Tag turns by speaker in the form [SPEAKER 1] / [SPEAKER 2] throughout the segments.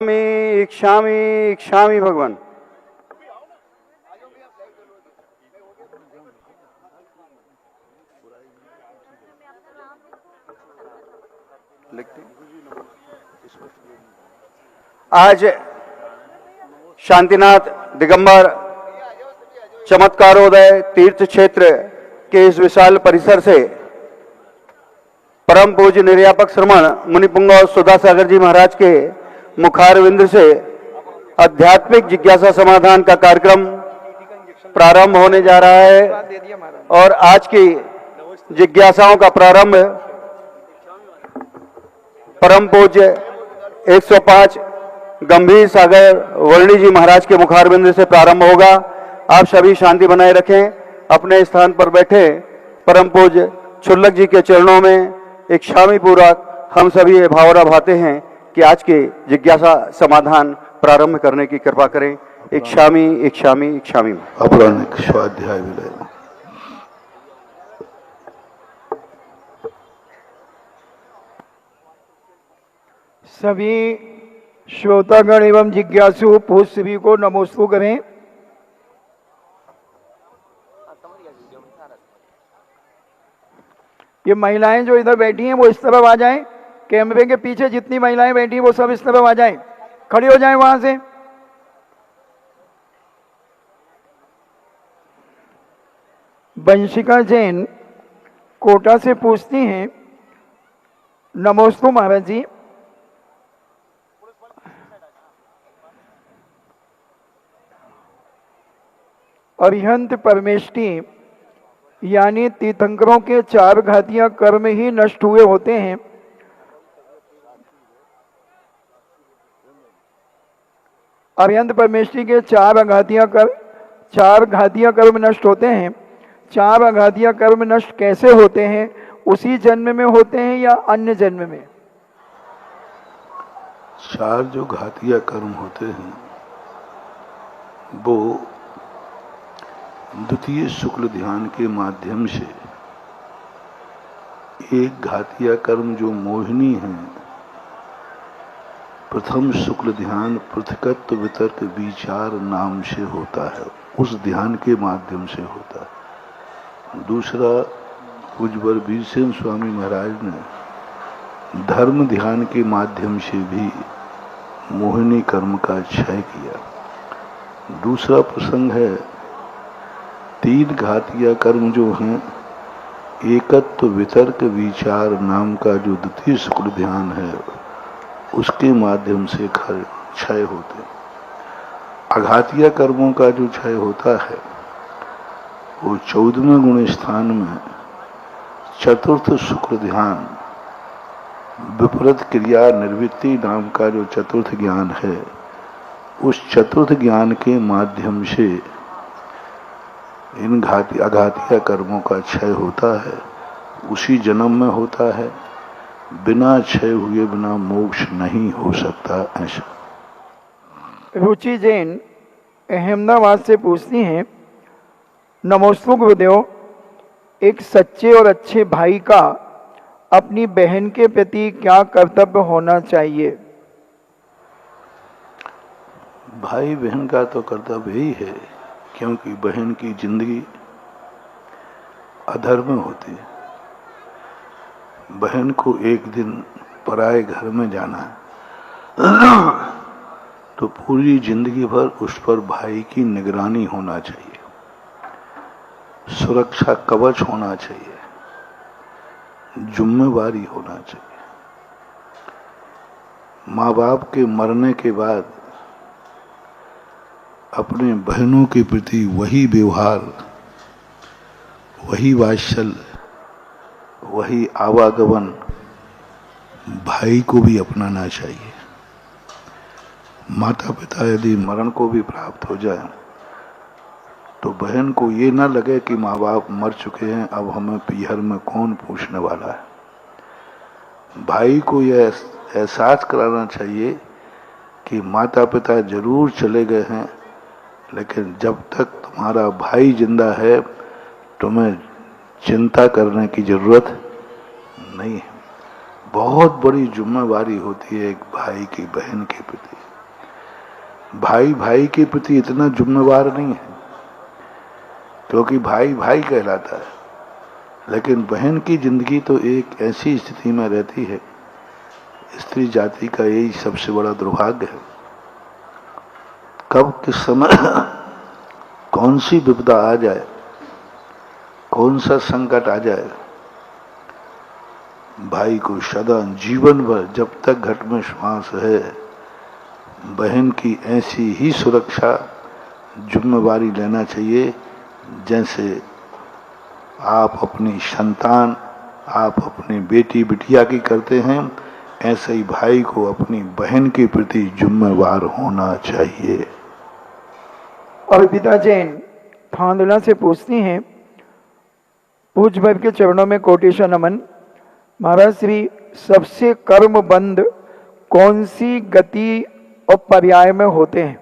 [SPEAKER 1] इक्षामि इक्षामि भगवान। आज शांतिनाथ दिगंबर चमत्कारोदय तीर्थ क्षेत्र के इस विशाल परिसर से परम पूज्य निर्यापक श्रमण मुनिपुंग सुधा सागर जी महाराज के मुखारविंद से आध्यात्मिक जिज्ञासा समाधान का कार्यक्रम प्रारंभ होने जा रहा है और आज की जिज्ञासाओं का प्रारंभ परम पूज्य 105 गंभीर सागर वर्णी जी महाराज के मुखारविंद से प्रारंभ होगा। आप सभी शांति बनाए रखें, अपने स्थान पर बैठे परम पूज्य छुल्लक जी के चरणों में इक्षामि पूर्वक हम सभी ये भावना भाते हैं कि आज के जिज्ञासा समाधान प्रारंभ करने की कृपा करें। इक्षामि इक्षामि इक्षामि।
[SPEAKER 2] अपराह्निक स्वाध्याय विलय।
[SPEAKER 3] सभी श्रोतागण एवं जिज्ञासु पूज सभी को नमोस्तु करें। ये महिलाएं जो इधर बैठी हैं वो इस तरफ आ जाएं। कैमरे के पीछे जितनी महिलाएं बैठी हैं वो सब इस तरफ आ जाएं, खड़ी हो जाएं वहां से। वंशिका जैन कोटा से पूछती हैं, नमोस्तु महाराज जी। अरिहंत परमेष्टि यानी तीर्थंकरों के 4 घातियां कर्म ही नष्ट हुए होते हैं। अरिहंत परमेष्टि के 4 घातियां कर्म नष्ट होते हैं। 4 घातियां कर्म नष्ट कैसे होते हैं? उसी जन्म में होते हैं या अन्य जन्म में?
[SPEAKER 2] 4 जो घातिया कर्म होते हैं वो द्वितीय शुक्ल ध्यान के माध्यम से, एक घातिया कर्म जो मोहिनी है, प्रथम शुक्ल ध्यान पृथकत्व वितर्क विचार नाम से होता है, उस ध्यान के माध्यम से होता है। दूसरा पूज्यवर वीरसेन स्वामी महाराज ने धर्म ध्यान के माध्यम से भी मोहिनी कर्म का क्षय किया। दूसरा प्रसंग है 3 घातिया कर्म जो हैं, एकत्व वितर्क विचार नाम का जो द्वितीय शुक्ल ध्यान है उसके माध्यम से क्षय होते। अघातिया कर्मों का जो क्षय होता है वो 14वें गुण स्थान में चतुर्थ शुक्ल ध्यान विपरीत क्रिया निर्वृत्ति नाम का जो चतुर्थ ज्ञान है, उस चतुर्थ ज्ञान के माध्यम से इन अघातिया कर्मों का क्षय होता है। उसी जन्म में होता है, बिना क्षय हुए बिना मोक्ष नहीं हो सकता। ऐसा
[SPEAKER 3] रुचि जैन अहमदाबाद से पूछती हैं, नमोस्तु गुरुदेव। एक सच्चे और अच्छे भाई का अपनी बहन के प्रति क्या कर्तव्य होना चाहिए?
[SPEAKER 2] भाई बहन का तो कर्तव्य ही है, क्योंकि बहन की जिंदगी अधर्म होती है। बहन को एक दिन पराए घर में जाना है तो पूरी जिंदगी भर उस पर भाई की निगरानी होना चाहिए, सुरक्षा कवच होना चाहिए, जिम्मेवारी होना चाहिए। माँ बाप के मरने के बाद अपने बहनों के प्रति वही व्यवहार, वही वात्सल्य, वही आवागमन भाई को भी अपनाना चाहिए। माता पिता यदि मरण को भी प्राप्त हो जाए तो बहन को ये ना लगे कि माँ बाप मर चुके हैं, अब हमें पीहर में कौन पूछने वाला है। भाई को यह एहसास कराना चाहिए कि माता पिता जरूर चले गए हैं, लेकिन जब तक तुम्हारा भाई जिंदा है तुम्हें चिंता करने की जरूरत नहीं है। बहुत बड़ी जिम्मेवारी होती है एक भाई की बहन के प्रति। भाई भाई के प्रति इतना जिम्मेवार नहीं है, क्योंकि भाई भाई कहलाता है। लेकिन बहन की जिंदगी तो एक ऐसी स्थिति में रहती है, स्त्री जाति का यही सबसे बड़ा दुर्भाग्य है। कब किस समय कौन सी विपदा आ जाए, कौन सा संकट आ जाए, भाई को सदा जीवन भर जब तक घट में श्वास है बहन की ऐसी ही सुरक्षा जिम्मेवारी लेना चाहिए, जैसे आप अपनी संतान, आप अपनी बेटी बिटिया की करते हैं, ऐसे ही भाई को अपनी बहन के प्रति जिम्मेवार होना चाहिए।
[SPEAKER 3] अर्पिता जैन थांदला से पूछती हैं, पूज्य भर के चरणों में कोटेश्वर नमन। महाराज श्री, सबसे कर्मबंध कौन सी गति और पर्याय में होते हैं?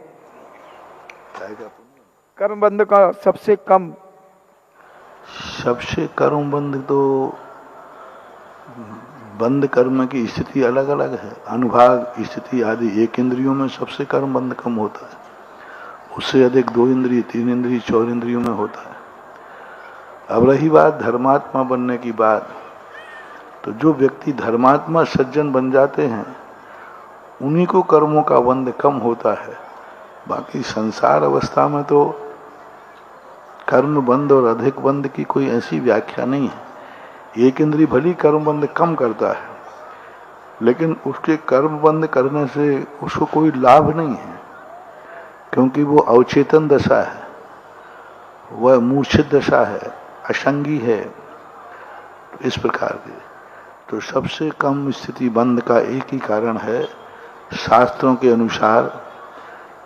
[SPEAKER 3] कर्मबंध का सबसे कम,
[SPEAKER 2] सबसे कर्मबंध तो बंद कर्म की स्थिति अलग अलग है। अनुभाग स्थिति आदि एक इंद्रियों में सबसे कर्मबंध कम होता है, उससे अधिक 2 इंद्रिय 3 इंद्रिय 4 इंद्रियों में होता है। अब रही बात धर्मात्मा बनने की बात, तो जो व्यक्ति धर्मात्मा सज्जन बन जाते हैं उन्हीं को कर्मों का बंध कम होता है। बाकी संसार अवस्था में तो कर्म बंध और अधिक बंध की कोई ऐसी व्याख्या नहीं है। एक इंद्रिय भली कर्म बंध कम करता है, लेकिन उसके कर्म बंध करने से उसको कोई लाभ नहीं है, क्योंकि वो अवचेतन दशा है, वह मूर्छित दशा है, असंगी है। इस प्रकार के तो सबसे कम स्थिति बंध का एक ही कारण है शास्त्रों के अनुसार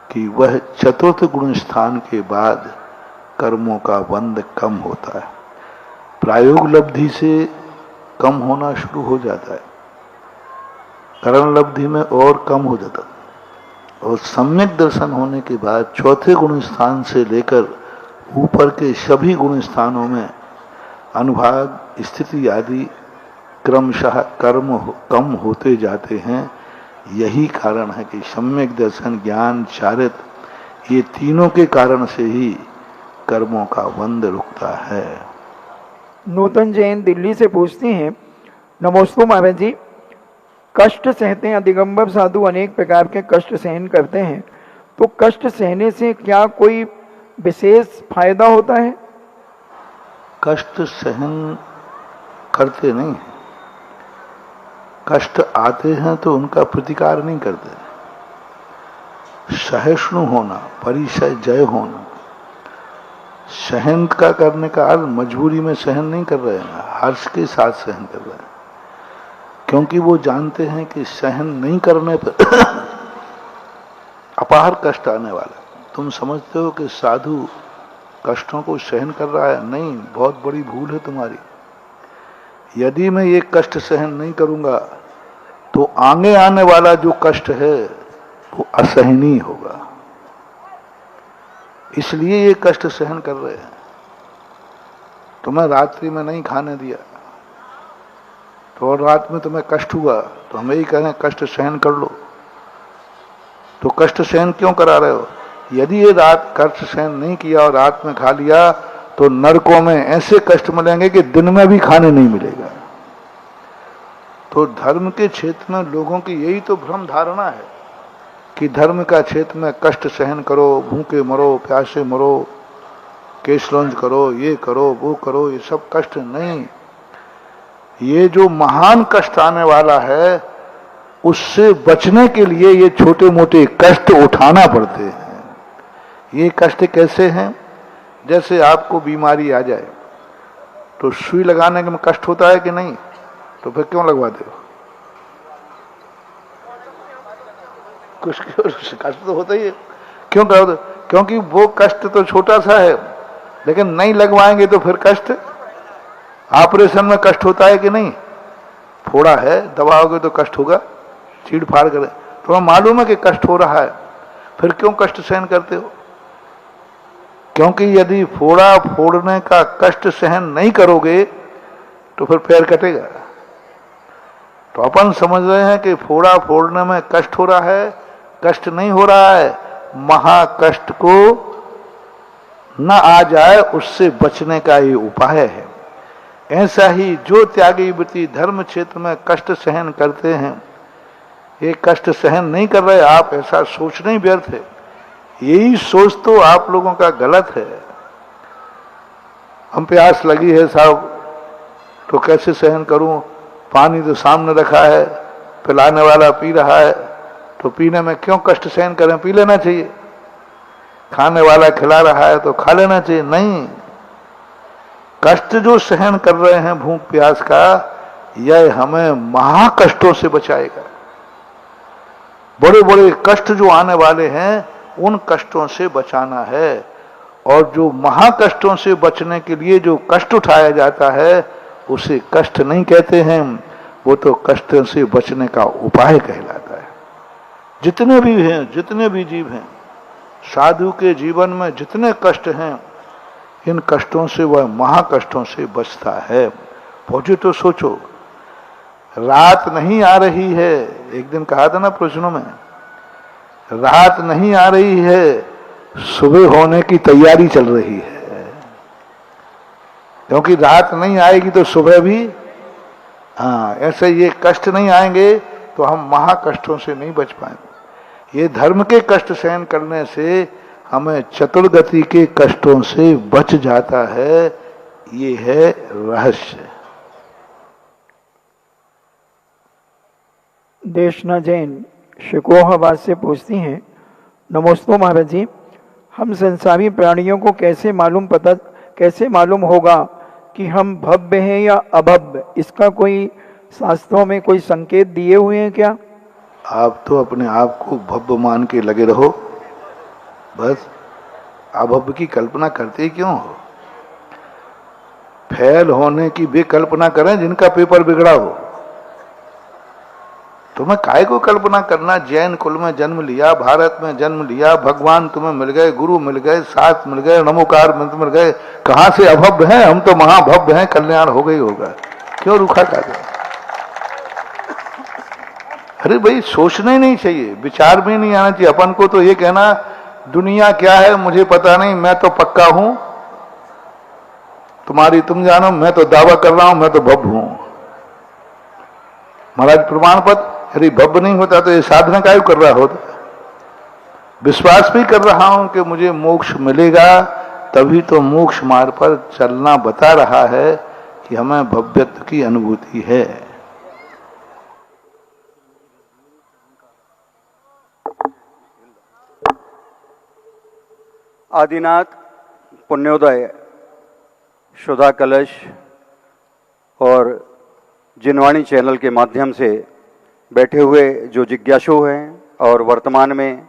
[SPEAKER 2] कि वह चतुर्थ गुण स्थान के बाद कर्मों का बंध कम होता है। प्रायोग लब्धि से कम होना शुरू हो जाता है, करण लब्धि में और कम हो जाता है, और सम्यक दर्शन होने के बाद चौथे गुण स्थान से लेकर ऊपर के सभी गुण स्थानों में अनुभाग स्थिति आदि क्रमशः कर्म कम होते जाते हैं। यही कारण है कि सम्यक दर्शन, ज्ञान, चारित्र, ये तीनों के कारण से ही कर्मों का बंध रुकता है।
[SPEAKER 3] नूतन जैन दिल्ली से पूछती हैं, नमोस्तु महाराज जी, कष्ट सहते हैं, दिगंबर साधु अनेक प्रकार के कष्ट सहन करते हैं, तो कष्ट सहने से क्या कोई विशेष फायदा होता है?
[SPEAKER 2] कष्ट सहन करते नहीं हैं, कष्ट आते हैं तो उनका प्रतिकार नहीं करते। सहिष्णु होना, परिसय जय होना, सहन का करने का अर्थ मजबूरी में सहन नहीं कर रहे हैं, हर्ष के साथ सहन कर रहे हैं, क्योंकि वो जानते हैं कि सहन नहीं करने पर अपार कष्ट आने वाला। तुम समझते हो कि साधु कष्टों को सहन कर रहा है, नहीं, बहुत बड़ी भूल है तुम्हारी। यदि मैं ये कष्ट सहन नहीं करूंगा तो आगे आने वाला जो कष्ट है वो असहनीय होगा, इसलिए ये कष्ट सहन कर रहे हैं। तुम्हें रात्रि में नहीं खाने दिया तो और रात में तुम्हें कष्ट हुआ, तो हम यही कह रहे हैं कष्ट सहन कर लो। तो कष्ट सहन क्यों करा रहे हो? यदि ये रात कष्ट सहन नहीं किया और रात में खा लिया तो नरकों में ऐसे कष्ट मिलेंगे कि दिन में भी खाने नहीं मिलेगा। तो धर्म के क्षेत्र में लोगों की यही तो भ्रम धारणा है कि धर्म का क्षेत्र में कष्ट सहन करो, भूखे मरो, प्यासे मरो, केश लॉन्च करो, ये करो, वो करो, ये सब कष्ट नहीं। ये जो महान कष्ट आने वाला है उससे बचने के लिए ये छोटे मोटे कष्ट उठाना पड़ते हैं। ये कष्ट कैसे हैं? जैसे आपको बीमारी आ जाए तो सुई लगाने में कष्ट होता है कि नहीं? तो फिर क्यों लगवाते हो? कुछ कष्ट तो होता ही है। क्यों करो? क्योंकि वो कष्ट तो छोटा सा है, लेकिन नहीं लगवाएंगे तो फिर कष्ट। ऑपरेशन में कष्ट होता है कि नहीं? फोड़ा है, दबाओगे तो कष्ट होगा, चीड़ फाड़ करे, तो मालूम है कि कष्ट हो रहा है, फिर क्यों कष्ट सहन करते हो? क्योंकि यदि फोड़ा फोड़ने का कष्ट सहन नहीं करोगे तो फिर पैर कटेगा। तो अपन समझ रहे हैं कि फोड़ा फोड़ने में कष्ट हो रहा है, कष्ट नहीं हो रहा है, महाकष्ट को न आ जाए, उससे बचने का ये उपाय है। ऐसा ही जो त्यागी वृत्ति धर्म क्षेत्र में कष्ट सहन करते हैं, ये कष्ट सहन नहीं कर रहे आप, ऐसा सोचना ही व्यर्थ है। यही सोच तो आप लोगों का गलत है। हम प्यास लगी है साहब, तो कैसे सहन करूं, पानी तो सामने रखा है, पिलाने वाला पी रहा है, तो पीने में क्यों कष्ट सहन करें, पी लेना चाहिए। खाने वाला खिला रहा है तो खा लेना चाहिए। नहीं, कष्ट जो सहन कर रहे हैं भूख प्यास का, यह हमें महाकष्टों से बचाएगा। बड़े बड़े कष्ट जो आने वाले हैं, उन कष्टों से बचाना है। और जो महाकष्टों से बचने के लिए जो कष्ट उठाया जाता है, उसे कष्ट नहीं कहते हैं, वो तो कष्ट से बचने का उपाय कहलाता है। जितने भी हैं, जितने भी जीव हैं, साधु के जीवन में जितने कष्ट हैं, इन कष्टों से वह महाकष्टों से बचता है। पहुंचे तो सोचो, रात नहीं आ रही है, एक दिन कहा था ना प्रश्नों में, रात नहीं आ रही है, सुबह होने की तैयारी चल रही है। क्योंकि रात नहीं आएगी तो सुबह भी, ऐसे ये कष्ट नहीं आएंगे तो हम महाकष्टों से नहीं बच पाएंगे। ये धर्म के कष्ट सहन करने से हमें चतुर्गति के कष्टों से बच जाता है। ये है रहस्य।
[SPEAKER 3] देशना जैन शिकोहाबाद से पूछती हैं, नमोस्तु महाराज जी, हम संसारी प्राणियों को कैसे मालूम होगा कि हम भव्य हैं या अभव्य? इसका कोई शास्त्रों में कोई संकेत दिए हुए हैं क्या?
[SPEAKER 2] आप तो अपने आप को भव्य मान के लगे रहो, बस अभव्य की कल्पना करते क्यों हो? फेल होने की भी कल्पना करें जिनका पेपर बिगड़ा हो। तुम्हें काय को कल्पना करना? जैन कुल में जन्म लिया, भारत में जन्म लिया, भगवान तुम्हें मिल गए, गुरु मिल गए, शास्त्र मिल गए, नमोकार मंत्र मिल गए, कहां से अभव्य हैं? हम तो महाभव्य हैं, कल्याण हो गई होगा। क्यों रूखा कर दे? अरे भाई, सोचना ही नहीं चाहिए, विचार भी नहीं आना चाहिए। अपन को तो ये कहना दुनिया क्या है मुझे पता नहीं, मैं तो पक्का हूं, तुम्हारी तुम जानो, मैं तो दावा कर रहा हूं, मैं तो भव्य हूं। महाराज प्रमाण पत्र, यदि भव्य नहीं होता तो ये साधना काय कर रहा होता? विश्वास भी कर रहा हूं कि मुझे मोक्ष मिलेगा, तभी तो मोक्ष मार्ग पर चलना बता रहा है कि हमें भव्यत्व की अनुभूति है।
[SPEAKER 1] आदिनाथ, पुण्योदय, शुदा कलश और जिनवाणी चैनल के माध्यम से बैठे हुए जो जिज्ञासु हैं और वर्तमान में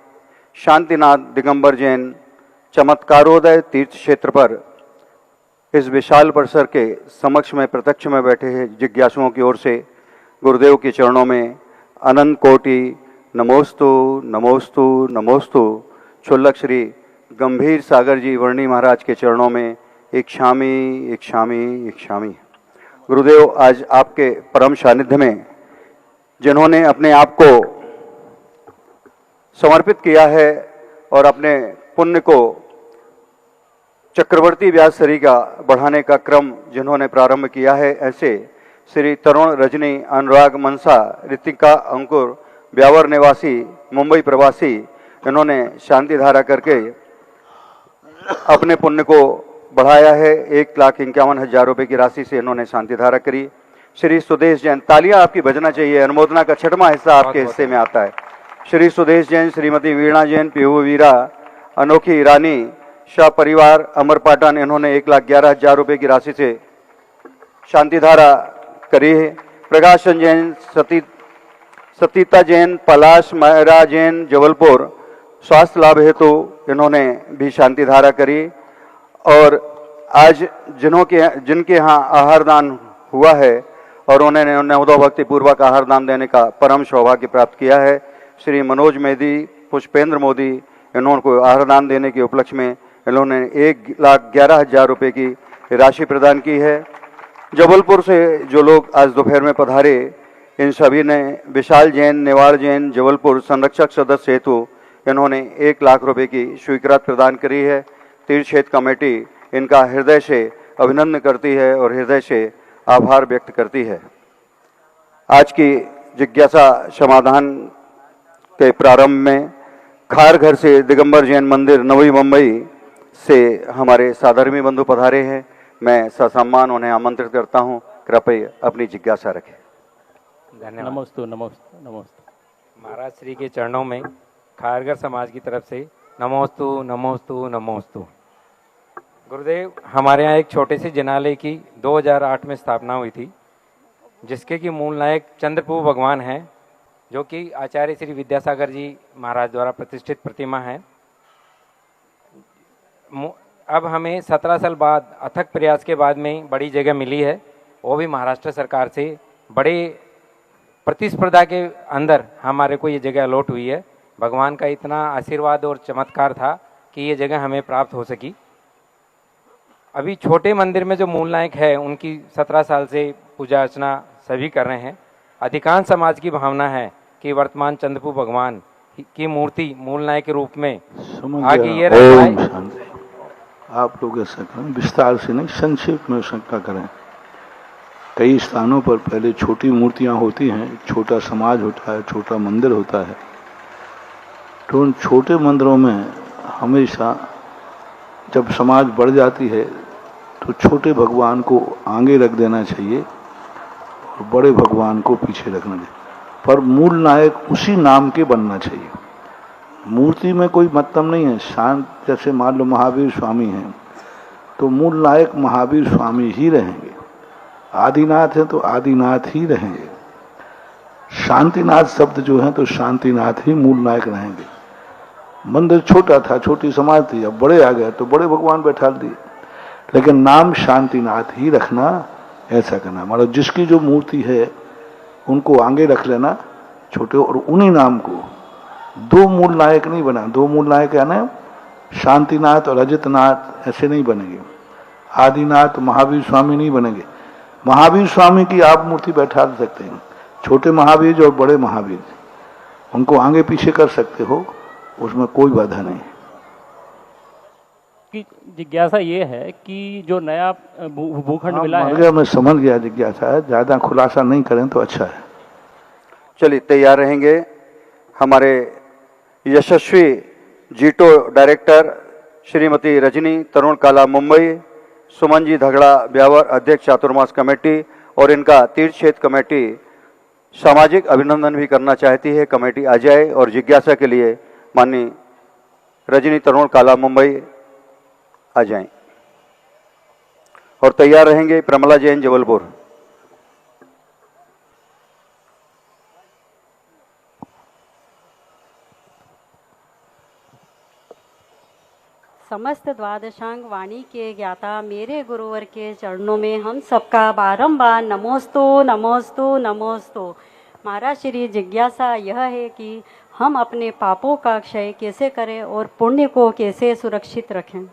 [SPEAKER 1] शांतिनाथ दिगंबर जैन चमत्कारोदय तीर्थ क्षेत्र पर इस विशाल परिसर के समक्ष में प्रत्यक्ष में बैठे हैं जिज्ञासुओं की ओर से गुरुदेव के चरणों में अनंत कोटि नमोस्तु नमोस्तु नमोस्तु। क्षुल्लक श्री गंभीर सागर जी वर्णी महाराज के चरणों में एक शामी एक शामी एक शामी। गुरुदेव, आज आपके परम सानिध्य में जिन्होंने अपने आप को समर्पित किया है और अपने पुण्य को चक्रवर्ती व्यास सरी का बढ़ाने का क्रम जिन्होंने प्रारंभ किया है, ऐसे श्री तरुण, रजनी, अनुराग, मनसा, ऋतिका, अंकुर, ब्यावर निवासी, मुंबई प्रवासी, इन्होंने शांति धारा करके अपने पुण्य को बढ़ाया है। 1,51,000 रुपये की राशि से इन्होंने शांति धारा करी। श्री सुदेश जैन, तालियां आपकी बजना चाहिए, अनुमोदना का 6वां हिस्सा आपके हिस्से में आता है। श्री सुदेश जैन, श्रीमती वीणा जैन, पीहू वीरा, अनोखी रानी, शाह परिवार, अमरपाटन, इन्होंने 1,11,000 रुपये की राशि से शांति धारा करी है। प्रकाशन जैन, सतीता जैन, पलाश महरा जैन, जबलपुर, स्वास्थ्य लाभ हेतु इन्होंने भी शांति धारा करी। और आज जिनके यहाँ आहार दान हुआ है और उन्होंने नवोदय भक्ति पूर्वक आहार दान देने का परम सौभाग्य प्राप्त किया है। श्री मनोज मेदी, पुष्पेंद्र मोदी, इन्होंने को आहार दान देने के उपलक्ष्य में इन्होंने 1,11,000 रुपये की राशि प्रदान की है। जबलपुर से जो लोग आज दोपहर में पधारे, इन सभी ने विशाल जैन, नेवाड़ जैन, जबलपुर संरक्षक सदस्य हेतु इन्होंने 1 लाख रुपए की स्वीकृत प्रदान करी है। तीर्थ क्षेत्र कमेटी इनका हृदय से अभिनंदन करती है और हृदय से आभार व्यक्त करती है। आज की जिज्ञासा समाधान के प्रारंभ में खार घर से दिगंबर जैन मंदिर नवी मुंबई से हमारे साधर्मी बंधु पधारे हैं। मैं ससम्मान उन्हें आमंत्रित करता हूं, कृपया अपनी जिज्ञासा रखें।
[SPEAKER 4] धन्यवाद।
[SPEAKER 5] नमोस्तु नमोस्तु नमोस्तु।
[SPEAKER 4] महाराज श्री के चरणों में खारगर समाज की तरफ से नमोस्तु नमोस्तु नमोस्तु। गुरुदेव, हमारे यहाँ एक छोटे से जिनालय की 2008 में स्थापना हुई थी, जिसके की मूल नायक चंद्रप्रभु भगवान हैं, जो कि आचार्य श्री विद्यासागर जी महाराज द्वारा प्रतिष्ठित प्रतिमा है। अब हमें 17 साल बाद अथक प्रयास के बाद में बड़ी जगह मिली है, वो भी महाराष्ट्र सरकार से। बड़े प्रतिस्पर्धा के अंदर हमारे को ये जगह अलॉट हुई है। भगवान का इतना आशीर्वाद और चमत्कार था कि ये जगह हमें प्राप्त हो सकी। अभी छोटे मंदिर में जो मूल नायक है, उनकी 17 साल से पूजा अर्चना सभी कर रहे हैं। अधिकांश समाज की भावना है कि वर्तमान चंद्रप्रभु भगवान की मूर्ति मूल नायक के रूप में आगे ये रहता है।
[SPEAKER 2] आप लोग ऐसा करें, विस्तार से नहीं, संक्षेप में शंका करें। कई स्थानों पर पहले छोटी मूर्तियां होती हैं, छोटा समाज होता है, छोटा मंदिर होता है। तो उन छोटे मंदिरों में हमेशा जब समाज बढ़ जाती है तो छोटे भगवान को आगे रख देना चाहिए और बड़े भगवान को पीछे रखना चाहिए, पर मूल नायक उसी नाम के बनना चाहिए। मूर्ति में कोई मतलब नहीं है। शांत, जैसे मान लो महावीर स्वामी हैं तो मूल नायक महावीर स्वामी ही रहेंगे। आदिनाथ हैं तो आदिनाथ ही रहेंगे। शांतिनाथ शब्द जो है तो शांतिनाथ ही मूल नायक रहेंगे। मंदिर छोटा था, छोटी समाज थी, अब बड़े आ गए तो बड़े भगवान बैठा दिए, लेकिन नाम शांतिनाथ ही रखना, ऐसा करना। मतलब जिसकी जो मूर्ति है उनको आगे रख लेना छोटे, और उन्हीं नाम को। दो मूल नायक नहीं बना। दो मूल नायक है ना, शांतिनाथ और अजितनाथ, ऐसे नहीं बनेंगे। आदिनाथ महावीर स्वामी नहीं बनेंगे। महावीर स्वामी की आप मूर्ति बैठा सकते हैं, छोटे महावीर और बड़े महावीर उनको आगे पीछे कर सकते हो, उसमें कोई बाधा नहीं।
[SPEAKER 5] कि जिज्ञासा ये है कि जो नया भूखंड मिला
[SPEAKER 2] मर
[SPEAKER 5] है।
[SPEAKER 2] गया, मैं समझ गया जिज्ञासा है, ज्यादा खुलासा नहीं करें तो अच्छा है।
[SPEAKER 1] चलिए तैयार रहेंगे। हमारे यशस्वी जीटो डायरेक्टर श्रीमती रजनी तरुण काला मुंबई, सुमन जी धगड़ा ब्यावर अध्यक्ष चातुर्मास कमेटी, और इनका तीर्थ क्षेत्र कमेटी सामाजिक अभिनंदन भी करना चाहती है। कमेटी आ जाए और जिज्ञासा के लिए माननीय रजनी तरुण काला मुंबई आ जाएं। और तैयार रहेंगे प्रमला जैन जबलपुर।
[SPEAKER 6] समस्त द्वादशांग वाणी के ज्ञाता मेरे गुरुवर के चरणों में हम सबका बारंबार नमोस्तु नमोस्तु नमोस्तु। महाराज श्री जिज्ञासा यह है कि हम अपने पापों का क्षय कैसे करें और पुण्य को कैसे सुरक्षित रखें।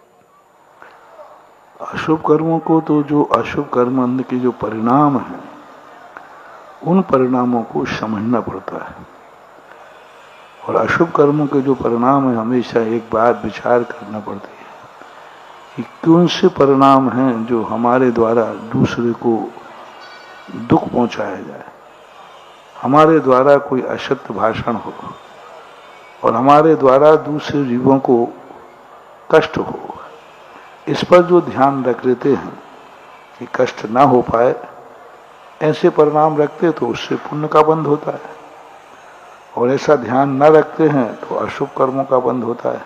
[SPEAKER 2] अशुभ कर्मों को तो जो अशुभ कर्म के जो परिणाम हैं उन परिणामों को समझना पड़ता है, और अशुभ कर्मों के जो परिणाम है हमेशा एक बात विचार करना पड़ती है कि कौन से परिणाम हैं जो हमारे द्वारा दूसरे को दुख पहुंचाया जाए, हमारे द्वारा कोई अशक्त भाषण हो और हमारे द्वारा दूसरे जीवों को कष्ट हो। इस पर जो ध्यान रख लेते हैं कि कष्ट ना हो पाए, ऐसे परिणाम रखते तो उससे पुण्य का बंध होता है, और ऐसा ध्यान न रखते हैं तो अशुभ कर्मों का बंध होता है।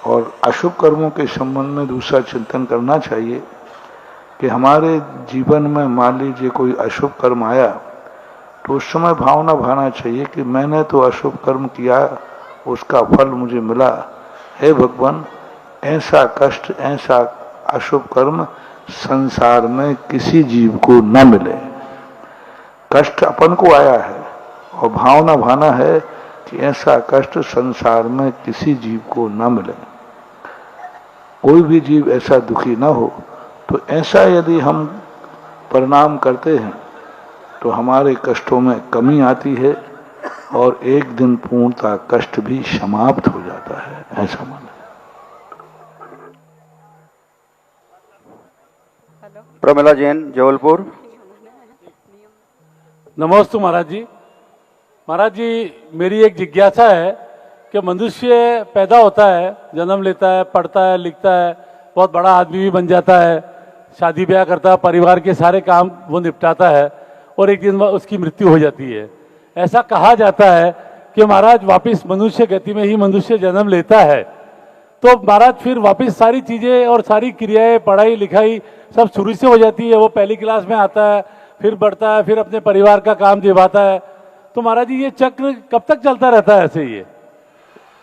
[SPEAKER 2] और अशुभ कर्मों के संबंध में दूसरा चिंतन करना चाहिए कि हमारे जीवन में मान लीजिए कोई अशुभ कर्म आया तो उस समय भावना भाना चाहिए कि मैंने तो अशुभ कर्म किया, उसका फल मुझे मिला। हे भगवान, ऐसा कष्ट, ऐसा अशुभ कर्म संसार में किसी जीव को न मिले। कष्ट अपन को आया है और भावना भाना है कि ऐसा कष्ट संसार में किसी जीव को न मिले, कोई भी जीव ऐसा दुखी न हो। तो ऐसा यदि हम परिणाम करते हैं तो हमारे कष्टों में कमी आती है और एक दिन पूर्णता कष्ट भी समाप्त हो जाता है, ऐसा माना।
[SPEAKER 1] प्रमिला जैन, जबलपुर।
[SPEAKER 7] नमस्ते महाराज जी। महाराज जी, मेरी एक जिज्ञासा है कि मनुष्य पैदा होता है, जन्म लेता है, पढ़ता है, लिखता है, बहुत बड़ा आदमी भी बन जाता है, शादी ब्याह करता है, परिवार के सारे काम वो निपटाता है और एक दिन उसकी मृत्यु हो जाती है। ऐसा कहा जाता है कि महाराज वापस मनुष्य गति में ही मनुष्य जन्म लेता है, तो महाराज फिर वापस सारी चीज़ें और सारी क्रियाएं, पढ़ाई लिखाई सब शुरू से हो जाती है। वो पहली क्लास में आता है, फिर बढ़ता है, फिर अपने परिवार का काम निभाता है। तो महाराज जी, ये चक्र कब तक चलता रहता है ऐसे?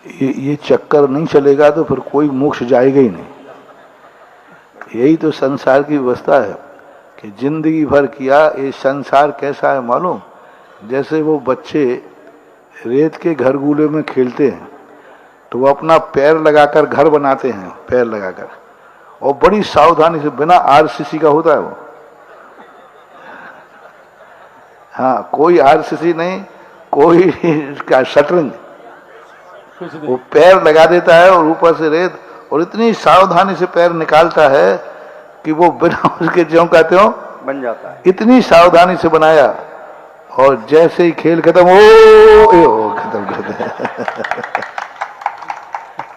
[SPEAKER 2] ये चक्कर नहीं चलेगा तो फिर कोई मोक्ष जाएगा ही नहीं। यही तो संसार की व्यवस्था है कि जिंदगी भर किया। ये संसार कैसा है मालूम? जैसे वो बच्चे रेत के घर गूले में खेलते हैं तो वो अपना पैर लगाकर घर बनाते हैं, पैर लगाकर, और बड़ी सावधानी से, बिना आरसीसी का होता है वो। हाँ, कोई आरसीसी नहीं, कोई क्या शटरिंग, वो पैर लगा देता है और ऊपर से रेत, और इतनी सावधानी से पैर निकालता है कि वो बिना उसके ज्यों का त्यों
[SPEAKER 1] बन जाता है।
[SPEAKER 2] इतनी सावधानी से बनाया, और जैसे ही खेल खत्म हो खत्म कर दिया।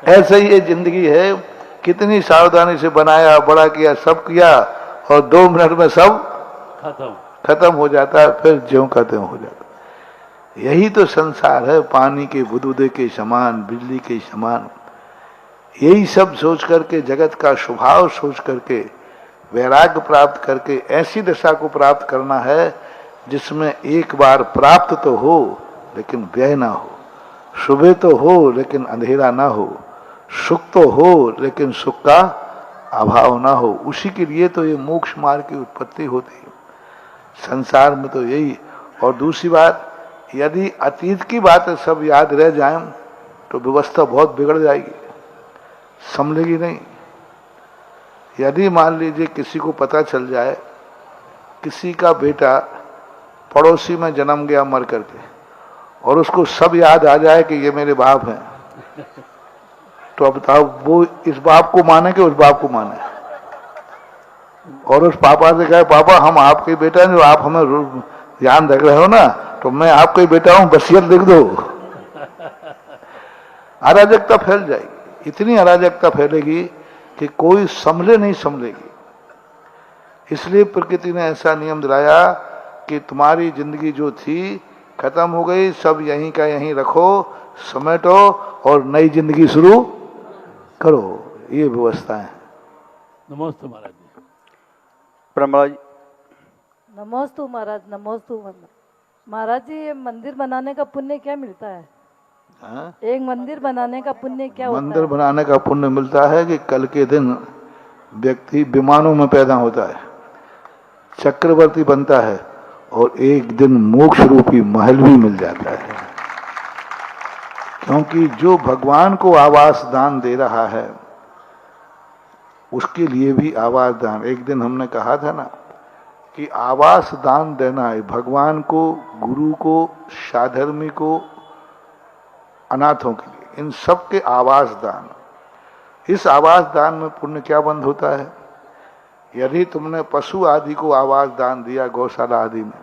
[SPEAKER 2] ऐसे ही ये जिंदगी है, कितनी सावधानी से बनाया, बड़ा किया, सब किया, और 2 मिनट में सब खत्म हो जाता है, फिर ज्यों का त्यों हो जाता है। यही तो संसार है, पानी के बुदबुदे के समान, बिजली के समान। यही सब सोच करके, जगत का स्वभाव सोच करके, वैराग्य प्राप्त करके ऐसी दशा को प्राप्त करना है जिसमें एक बार प्राप्त तो हो लेकिन व्यय ना हो, सुबह तो हो लेकिन अंधेरा ना हो, सुख तो हो लेकिन सुख का अभाव ना हो। उसी के लिए तो ये मोक्ष मार्ग की उत्पत्ति होती है संसार में, तो यही। और दूसरी बात, यदि अतीत की बातें सब याद रह जाएं तो व्यवस्था बहुत बिगड़ जाएगी, संभलेगी नहीं। यदि मान लीजिए किसी को पता चल जाए किसी का बेटा पड़ोसी में जन्म गया मर करके, और उसको सब याद आ जाए कि ये मेरे बाप हैं, तो अब बताओ वो इस बाप को माने कि उस बाप को माने? और उस पापा से कहे, पापा हम आपके बेटा हैं, जो आप हमें ध्यान रख रहे हो ना, तो मैं आपका ही बेटा हूं, वसीयत लिख दो। अराजकता फैल जाएगी, इतनी अराजकता फैलेगी कि कोई संभले नहीं संभलेगी। इसलिए प्रकृति ने ऐसा नियम दिलाया कि तुम्हारी जिंदगी जो थी खत्म हो गई, सब यहीं का यहीं रखो, समेटो और नई जिंदगी शुरू करो। ये व्यवस्था है।
[SPEAKER 7] नमस्ते महाराज जी।
[SPEAKER 1] प्रमिला जी।
[SPEAKER 8] नमोस्तु महाराज, नमोस्तु महाराज जी। ये मंदिर बनाने का पुण्य क्या मिलता है?
[SPEAKER 2] हाँ?
[SPEAKER 8] एक मंदिर बनाने का पुण्य क्या होता है?
[SPEAKER 2] मंदिर बनाने का पुण्य मिलता है कि कल के दिन व्यक्ति विमानों में पैदा होता है, चक्रवर्ती बनता है, और एक दिन मोक्ष रूपी महल भी मिल जाता है। क्योंकि जो भगवान को आवास दान दे रहा है उसके लिए भी आवास दान। एक दिन हमने कहा था ना कि आवास दान देना है भगवान को, गुरु को, साधर्मी को, अनाथों के लिए, इन सब के आवास दान। इस आवास दान में पुण्य क्या बंद होता है? यदि तुमने पशु आदि को आवास दान दिया, गौशाला आदि में,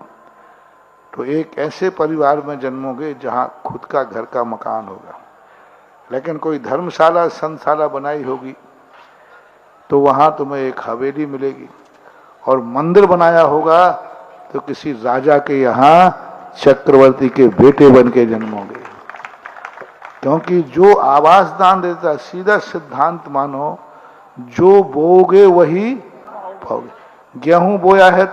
[SPEAKER 2] तो एक ऐसे परिवार में जन्मोगे जहां खुद का घर का मकान होगा। लेकिन कोई धर्मशाला, संतशाला बनाई होगी तो वहां तुम्हें एक हवेली मिलेगी, और मंदिर बनाया होगा तो किसी राजा के यहाँ चक्रवर्ती के बेटे बन के जन्मोगे। क्योंकि जो आवास दान देता, सीधा सिद्धांत मानो, जो बोगे वही पाओगे। गेहूं बोया है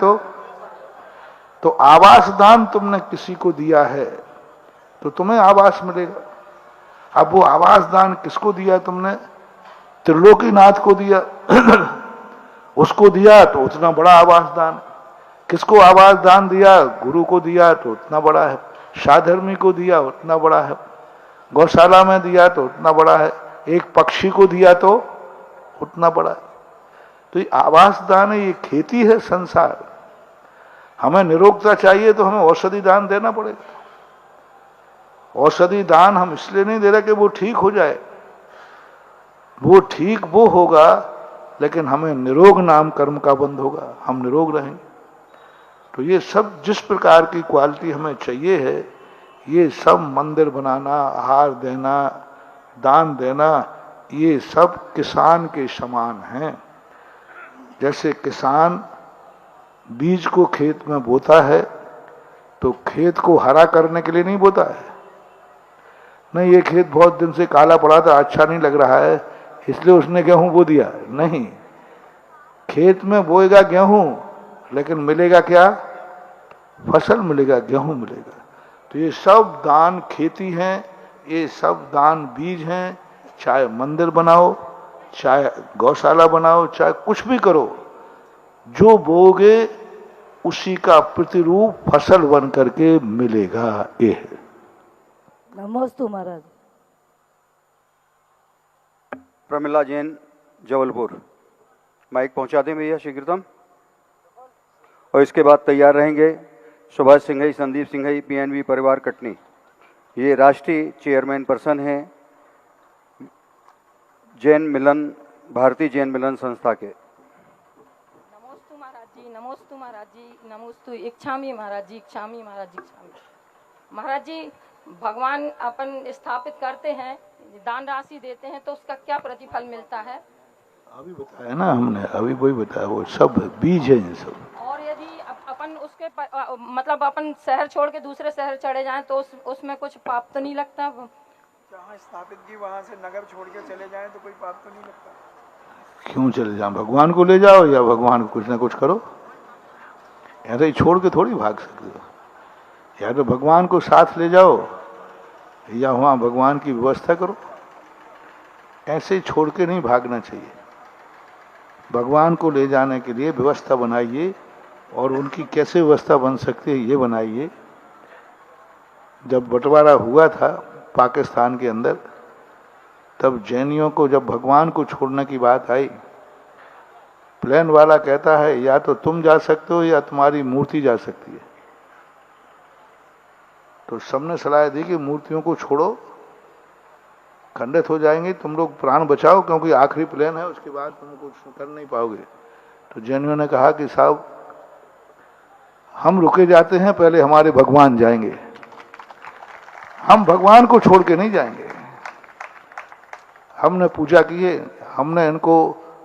[SPEAKER 2] तो आवास दान तुमने किसी को दिया है तो तुम्हें आवास मिलेगा। अब वो आवास दान किसको दिया तुमने? त्रिलोकीनाथ को दिया। उसको दिया तो उतना बड़ा आवास दान। किसको आवास दान दिया? गुरु को दिया तो उतना बड़ा है, साधर्मी को दिया उतना बड़ा है, गौशाला में दिया तो उतना बड़ा है, एक पक्षी को दिया तो उतना बड़ा है। तो ये आवास दान है, ये खेती है संसार। हमें निरोगता चाहिए तो हमें औषधि दान देना पड़ेगा। औषधि दान हम इसलिए नहीं दे रहे कि वो ठीक हो जाए, वो ठीक वो होगा, लेकिन हमें निरोग नाम कर्म का बंध होगा, हम निरोग रहेंगे। तो ये सब जिस प्रकार की क्वालिटी हमें चाहिए है, ये सब मंदिर बनाना, आहार देना, दान देना, ये सब किसान के समान हैं। जैसे किसान बीज को खेत में बोता है तो खेत को हरा करने के लिए नहीं बोता है, नहीं ये खेत बहुत दिन से काला पड़ा था, अच्छा नहीं लग रहा है इसलिए उसने गेहूं बो दिया, नहीं, खेत में बोएगा गेहूं लेकिन मिलेगा क्या? फसल मिलेगा, गेहूं मिलेगा। तो ये सब दान खेती हैं, ये सब दान बीज हैं। चाहे मंदिर बनाओ, चाहे गौशाला बनाओ, चाहे कुछ भी करो, जो बोगे उसी का प्रतिरूप फसल बन करके मिलेगा। ये है।
[SPEAKER 8] नमोस्तु महाराज।
[SPEAKER 1] प्रमिला जैन, जबलपुर। माइक पहुंचा दें भैया शीघ्रतम। और इसके बाद तैयार रहेंगे सुभाष सिंघई, संदीप सिंघई, पीएनबी परिवार कटनी। ये राष्ट्रीय चेयरमैन पर्सन हैं जैन मिलन, भारतीय जैन मिलन संस्था के।
[SPEAKER 9] नमोस्तु महाराज जी, नमोस्तु महाराज जी, नमोस्तु। इच्छामी महाराज जी, इच्छामी महाराज जी, इच्छामी महाराज जी। भगवान अपन स्थापित करते हैं, दान राशि देते हैं, तो उसका क्या प्रतिफल मिलता है?
[SPEAKER 2] अभी बताया ना हमने, अभी वही बताया, वो सब बीज है ये सब।
[SPEAKER 9] और यदि अपन उसके मतलब अपन शहर छोड़ के दूसरे शहर चले जाएं तो उसमें कुछ पाप तो नहीं लगता?
[SPEAKER 3] जहाँ स्थापित की वहाँ से नगर छोड़ के चले जाएं तो कोई पाप तो नहीं लगता?
[SPEAKER 2] क्यों चले जाओ? भगवान को ले जाओ या भगवान को कुछ ना कुछ करो। ऐसे ही छोड़ के थोड़ी भाग सकते हो, या तो भगवान को साथ ले जाओ या वहाँ भगवान की व्यवस्था करो। ऐसे ही छोड़ के नहीं भागना चाहिए। भगवान को ले जाने के लिए व्यवस्था बनाइए, और उनकी कैसे व्यवस्था बन सकती है ये बनाइए। जब बंटवारा हुआ था पाकिस्तान के अंदर, तब जैनियों को जब भगवान को छोड़ने की बात आई, प्लेन वाला कहता है या तो तुम जा सकते हो या तुम्हारी मूर्ति जा सकती है। तो सबने सलाह दी कि मूर्तियों को छोड़ो, खंडित हो जाएंगे, तुम लोग प्राण बचाओ, क्योंकि आखिरी प्लेन है, उसके बाद तुम कुछ कर नहीं पाओगे। तो जैनियों ने कहा कि साहब हम रुके जाते हैं, पहले हमारे भगवान जाएंगे, हम भगवान को छोड़ के नहीं जाएंगे। हमने पूजा की है, हमने इनको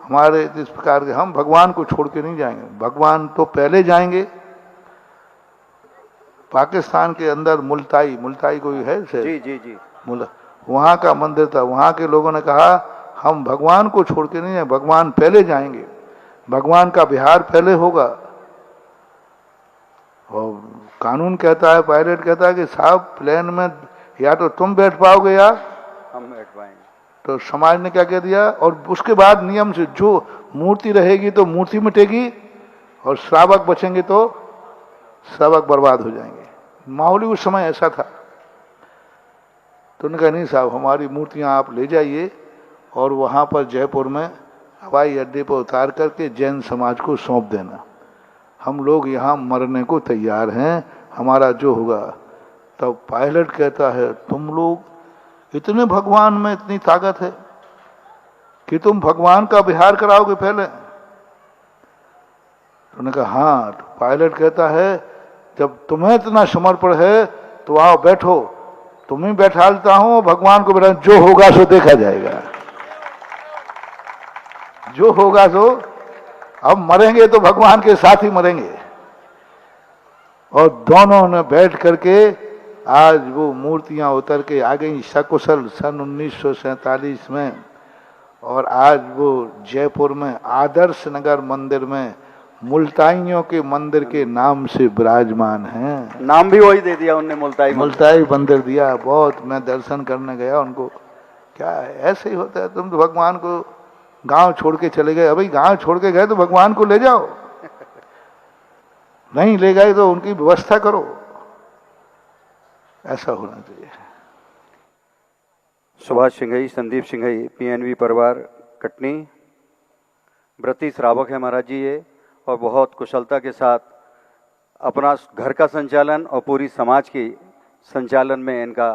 [SPEAKER 2] हमारे इस प्रकार के, हम भगवान को छोड़ के नहीं जाएंगे, भगवान तो पहले जाएंगे। पाकिस्तान के अंदर मुल्ताई कोई है से?
[SPEAKER 1] जी जी जी,
[SPEAKER 2] वहां का मंदिर था, वहां के लोगों ने कहा हम भगवान को छोड़ के नहीं जाएंगे, भगवान पहले जाएंगे, भगवान का विहार पहले होगा। और कानून कहता है, पायलट कहता है कि साहब प्लेन में या तो तुम बैठ पाओगे या
[SPEAKER 1] हम बैठ पाएंगे।
[SPEAKER 2] तो समाज ने क्या कह दिया, और उसके बाद नियम से जो मूर्ति रहेगी तो मूर्ति मिटेगी, और श्रावक बचेंगे तो श्रावक बर्बाद हो जाएंगे। माहौल उस समय ऐसा था। तो उन्होंने कहा नहीं साहब, हमारी मूर्तियां आप ले जाइए और वहां पर जयपुर में हवाई अड्डे पर उतार करके जैन समाज को सौंप देना, हम लोग यहाँ मरने को तैयार हैं, हमारा जो होगा। तब पायलट कहता है तुम लोग इतने भगवान में इतनी ताकत है कि तुम भगवान का विहार कराओगे पहले? तो उन्होंने कहा हाँ। तो पायलट कहता है जब तुम्हें इतना समर्पण है तो आओ बैठो, तुम्हें बैठालता हूं, भगवान को बैठा, जो होगा सो देखा जाएगा, जो होगा सो। अब मरेंगे तो भगवान के साथ ही मरेंगे। और दोनों ने बैठ करके आज वो मूर्तियां उतर के आ गई सकुशल सन 1947 में, और आज वो जयपुर में आदर्श नगर मंदिर में मुल्ताइयों के मंदिर के नाम से विराजमान हैं।
[SPEAKER 1] नाम भी वही दे दिया उनने,
[SPEAKER 2] मुल्ताई मंदिर दिया। बहुत, मैं दर्शन करने गया उनको, क्या ऐसे ही होता है, तुम तो भगवान को गांव छोड़ के चले गए। अभी गांव छोड़ के गए तो भगवान को ले जाओ, नहीं ले गए तो उनकी व्यवस्था करो, ऐसा होना चाहिए।
[SPEAKER 1] सुभाष सिंघई, संदीप सिंघई, पीएनबी परिवार कटनी, व्रती श्रावक है महाराज जी ये, और बहुत कुशलता के साथ अपना घर का संचालन और पूरी समाज की संचालन में इनका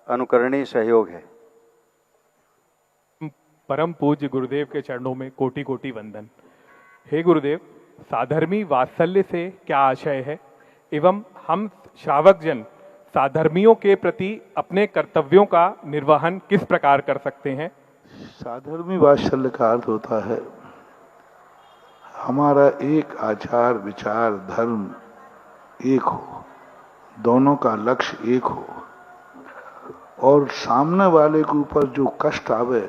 [SPEAKER 1] अनुकरणीय सहयोग है।
[SPEAKER 10] परम पूज्य गुरुदेव के चरणों में कोटि कोटि वंदन। हे गुरुदेव, साधर्मी वात्सल्य से क्या आशय है एवं हम श्रावक जन साधर्मियों के प्रति अपने कर्तव्यों का निर्वहन किस प्रकार कर सकते हैं?
[SPEAKER 2] साधर्मी वात्सल्य का अर्थ होता है हमारा एक आचार विचार धर्म एक हो, दोनों का लक्ष्य एक हो, और सामने वाले के ऊपर जो कष्ट आवे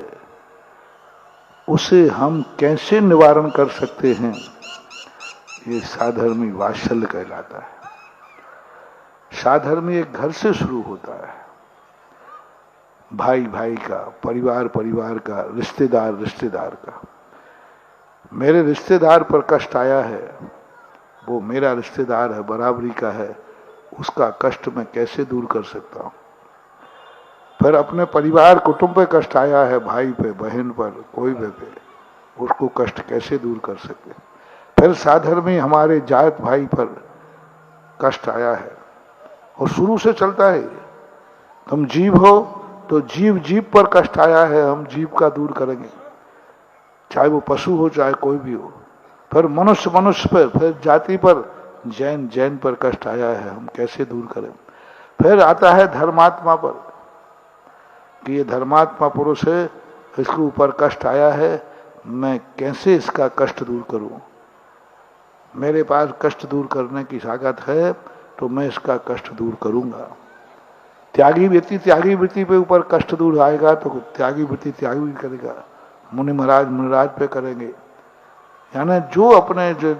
[SPEAKER 2] उसे हम कैसे निवारण कर सकते हैं, ये साधर्मी वात्सल्य कहलाता है। साधर्मी एक घर से शुरू होता है, भाई भाई का, परिवार परिवार का, रिश्तेदार रिश्तेदार का। मेरे रिश्तेदार पर कष्ट आया है, वो मेरा रिश्तेदार है, बराबरी का है, उसका कष्ट मैं कैसे दूर कर सकता हूं। फिर अपने परिवार कुटुंब पे कष्ट आया है, भाई पे, बहन पर, कोई भी पे, उसको कष्ट कैसे दूर कर सकते। फिर साधर्मी हमारे जात भाई पर कष्ट आया है, और शुरू से चलता है। तुम जीव हो तो जीव जीव पर कष्ट आया है, हम जीव का दूर करेंगे, चाहे वो पशु हो चाहे कोई भी हो। फिर मनुष्य मनुष्य पर, फिर जाति पर, जैन जैन पर कष्ट आया है, हम कैसे दूर करें। फिर आता है धर्मात्मा पर कि ये धर्मात्मा पुरुष है, इसके ऊपर कष्ट आया है, मैं कैसे इसका कष्ट दूर करूं। मेरे पास कष्ट दूर करने की ताकत है तो मैं इसका कष्ट दूर करूंगा। त्यागी वृत्ति पे ऊपर कष्ट दूर आएगा तो त्यागी वृत्ति त्यागी भी करेगा, मुनि महाराज मुनिराज पे करेंगे। यानी जो अपने जो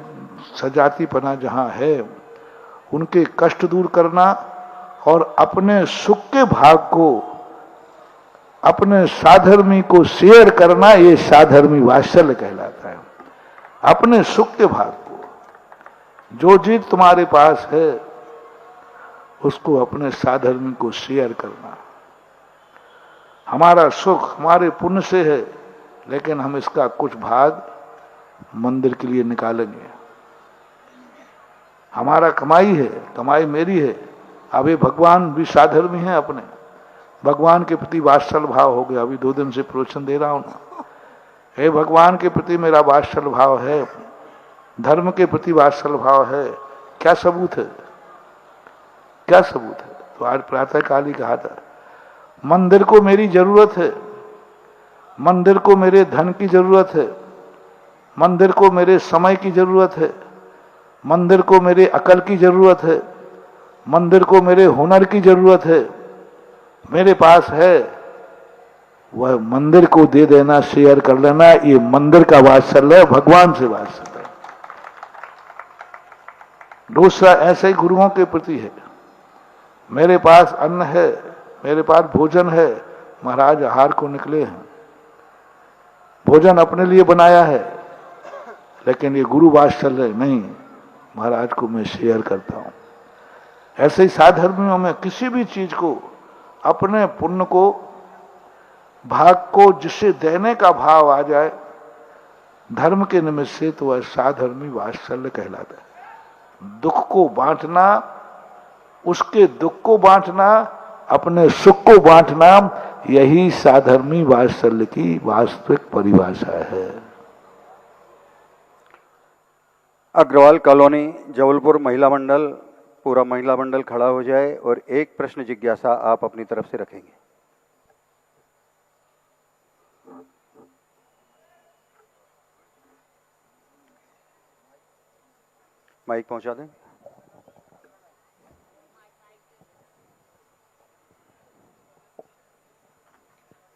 [SPEAKER 2] सजातीपना जहां है उनके कष्ट दूर करना और अपने सुख के भाग को अपने साधर्मी को शेयर करना, ये साधर्मी वात्सल्य कहलाता है। अपने सुख के भाग को, जो चीज तुम्हारे पास है उसको अपने साधर्मी को शेयर करना। हमारा सुख हमारे पुण्य से है, लेकिन हम इसका कुछ भाग मंदिर के लिए निकालेंगे। हमारा कमाई है, कमाई मेरी है। अभी भगवान भी साधर्मी है, अपने भगवान के प्रति वात्सल्य भाव हो गया। अभी 2 दिन से प्रवचन दे रहा हूं ना, हे भगवान के प्रति मेरा वात्सल्य भाव है, धर्म के प्रति वात्सल्य भाव है। क्या सबूत है, क्या सबूत है? तो आज प्रातः काल ही कहा था, मंदिर को मेरी जरूरत है, मंदिर को मेरे धन की जरूरत है, मंदिर को मेरे समय की जरूरत है, मंदिर को मेरे अकल की जरूरत है, मंदिर को मेरे हुनर की जरूरत है। मेरे पास है, वह मंदिर को दे देना, शेयर कर लेना, ये मंदिर का वात्सल्य है, भगवान से वात्सल्य है। दूसरा ऐसे ही गुरुओं के प्रति है। मेरे पास अन्न है, मेरे पास भोजन है, महाराज आहार को निकले हैं, भोजन अपने लिए बनाया है, लेकिन ये गुरु वात्सल्य नहीं, महाराज को मैं शेयर करता हूं। ऐसे ही साधर्मियों में किसी भी चीज को, अपने पुण्य को, भाग को जिससे देने का भाव आ जाए धर्म के निमित्त से, तो वह साधर्मी वात्सल्य कहलाता है। दुख को बांटना, उसके दुख को बांटना, अपने सुख को बांटना, यही साधर्मी वात्सल्य की वास्तविक परिभाषा है।
[SPEAKER 1] अग्रवाल कॉलोनी जबलपुर महिला मंडल, पूरा महिला मंडल खड़ा हो जाए और एक प्रश्न जिज्ञासा आप अपनी तरफ से रखेंगे। माइक पहुंचा दें।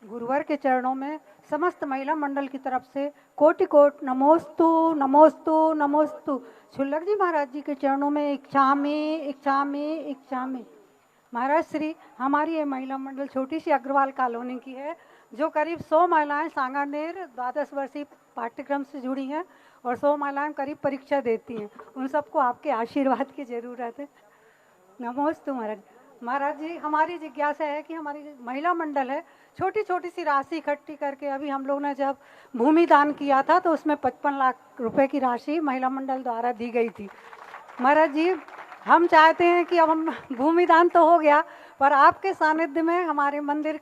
[SPEAKER 11] गुरुवर के चरणों में समस्त महिला मंडल की तरफ से कोटि कोट नमोस्तु नमोस्तु नमोस्तु। छुल्लक जी महाराज जी के चरणों में इच्छामी महाराज श्री। हमारी ये महिला मंडल छोटी सी अग्रवाल कॉलोनी की है, जो करीब 100 महिलाएं सांगानेर 12 वर्षीय पाठ्यक्रम से जुड़ी हैं और 100 महिलाएं करीब परीक्षा देती हैं। उन सबको आपके आशीर्वाद की जरूरत है। नमोस्तु महाराज। महाराज जी, हमारी जिज्ञासा है कि हमारी महिला मंडल है, छोटी छोटी सी राशि इकट्ठी करके, अभी हम लोग ने जब भूमि दान किया था तो उसमें 55 लाख रुपए की राशि महिला मंडल द्वारा दी गई थी। महाराज जी, हम चाहते हैं कि अब हम भूमि दान तो हो गया, पर आपके सानिध्य में हमारे मंदिर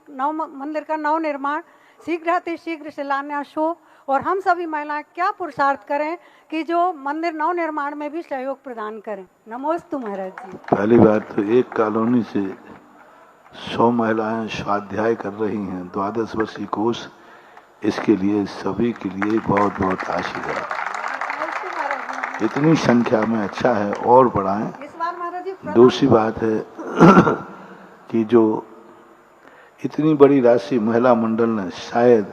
[SPEAKER 11] का नव निर्माण शीघ्र शिलान्यास हो और हम सभी महिलाएं क्या पुरुषार्थ करें कि जो मंदिर नव निर्माण में भी सहयोग प्रदान करें। नमोस्तु महाराज जी।
[SPEAKER 2] पहली बात तो एक कॉलोनी से 100 महिलाएं स्वाध्याय कर रही हैं 12 वर्षीय कोर्स, इसके लिए सभी के लिए बहुत बहुत आशीर्वाद। इतनी संख्या में अच्छा है और बढ़ाएं।
[SPEAKER 11] इस बार महाराज जी
[SPEAKER 2] दूसरी बात है कि जो इतनी बड़ी राशि महिला मंडल ने, शायद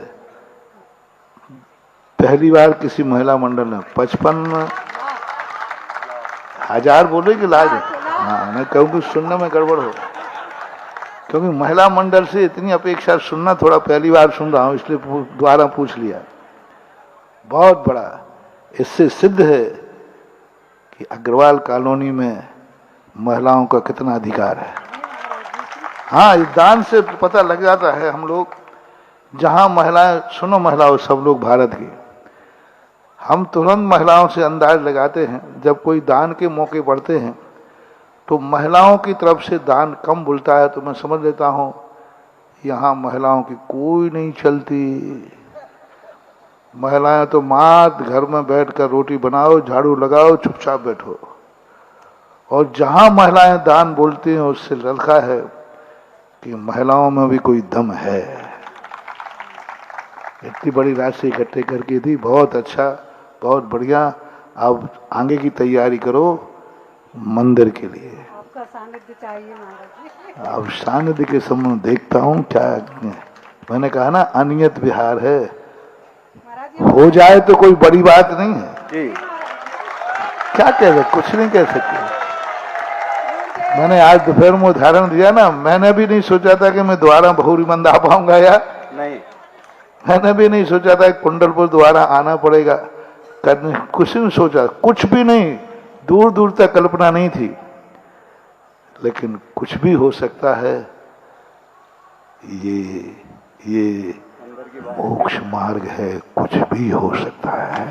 [SPEAKER 2] पहली बार किसी महिला मंडल ने 55,000 बोले कि लाज? हाँ, मैं कहूँगी सुनने में गड़बड़ हो, क्योंकि महिला मंडल से इतनी अपेक्षा सुनना थोड़ा पहली बार सुन रहा हूँ, इसलिए दोबारा पूछ लिया। बहुत बड़ा, इससे सिद्ध है कि अग्रवाल कॉलोनी में महिलाओं का कितना अधिकार है। हाँ, इस दान से पता लग जाता है। हम लोग जहां महिलाएं, सुनो महिलाओं सब लोग भारत की, हम तुरंत महिलाओं से अंदाज लगाते हैं जब कोई दान के मौके बढ़ते हैं तो महिलाओं की तरफ से दान कम बोलता है, तो मैं समझ लेता हूं यहाँ महिलाओं की कोई नहीं चलती। महिलाएं तो मात घर में बैठकर रोटी बनाओ, झाड़ू लगाओ, चुपचाप बैठो। और जहां महिलाएं दान बोलती हैं उससे ललका है कि महिलाओं में भी कोई दम है। इतनी बड़ी राशि इकट्ठे करके दी, बहुत अच्छा, बहुत बढ़िया। अब आगे की तैयारी करो मंदिर के लिए।
[SPEAKER 11] आपका सानिध्य चाहिए महाराज जी।
[SPEAKER 2] अब सानिध्य के समय देखता हूँ क्या, मैंने कहा ना अनियत विहार है, हो जाए तो कोई बड़ी बात नहीं है
[SPEAKER 1] जी।
[SPEAKER 2] क्या कह सकते, कुछ नहीं कह सकते। मैंने आज दोपहर में उदाहरण दिया ना, मैंने भी नहीं सोचा था कि मैं दोबारा बहुरी मंद आ पाऊंगा, या
[SPEAKER 1] नहीं,
[SPEAKER 2] मैंने भी नहीं सोचा था कि कुंडलपुर दोबारा आना पड़ेगा करने, कुछ नहीं सोचा, कुछ भी नहीं, दूर दूर तक कल्पना नहीं थी। लेकिन कुछ भी हो सकता है, ये मोक्ष मार्ग है, कुछ भी हो सकता है।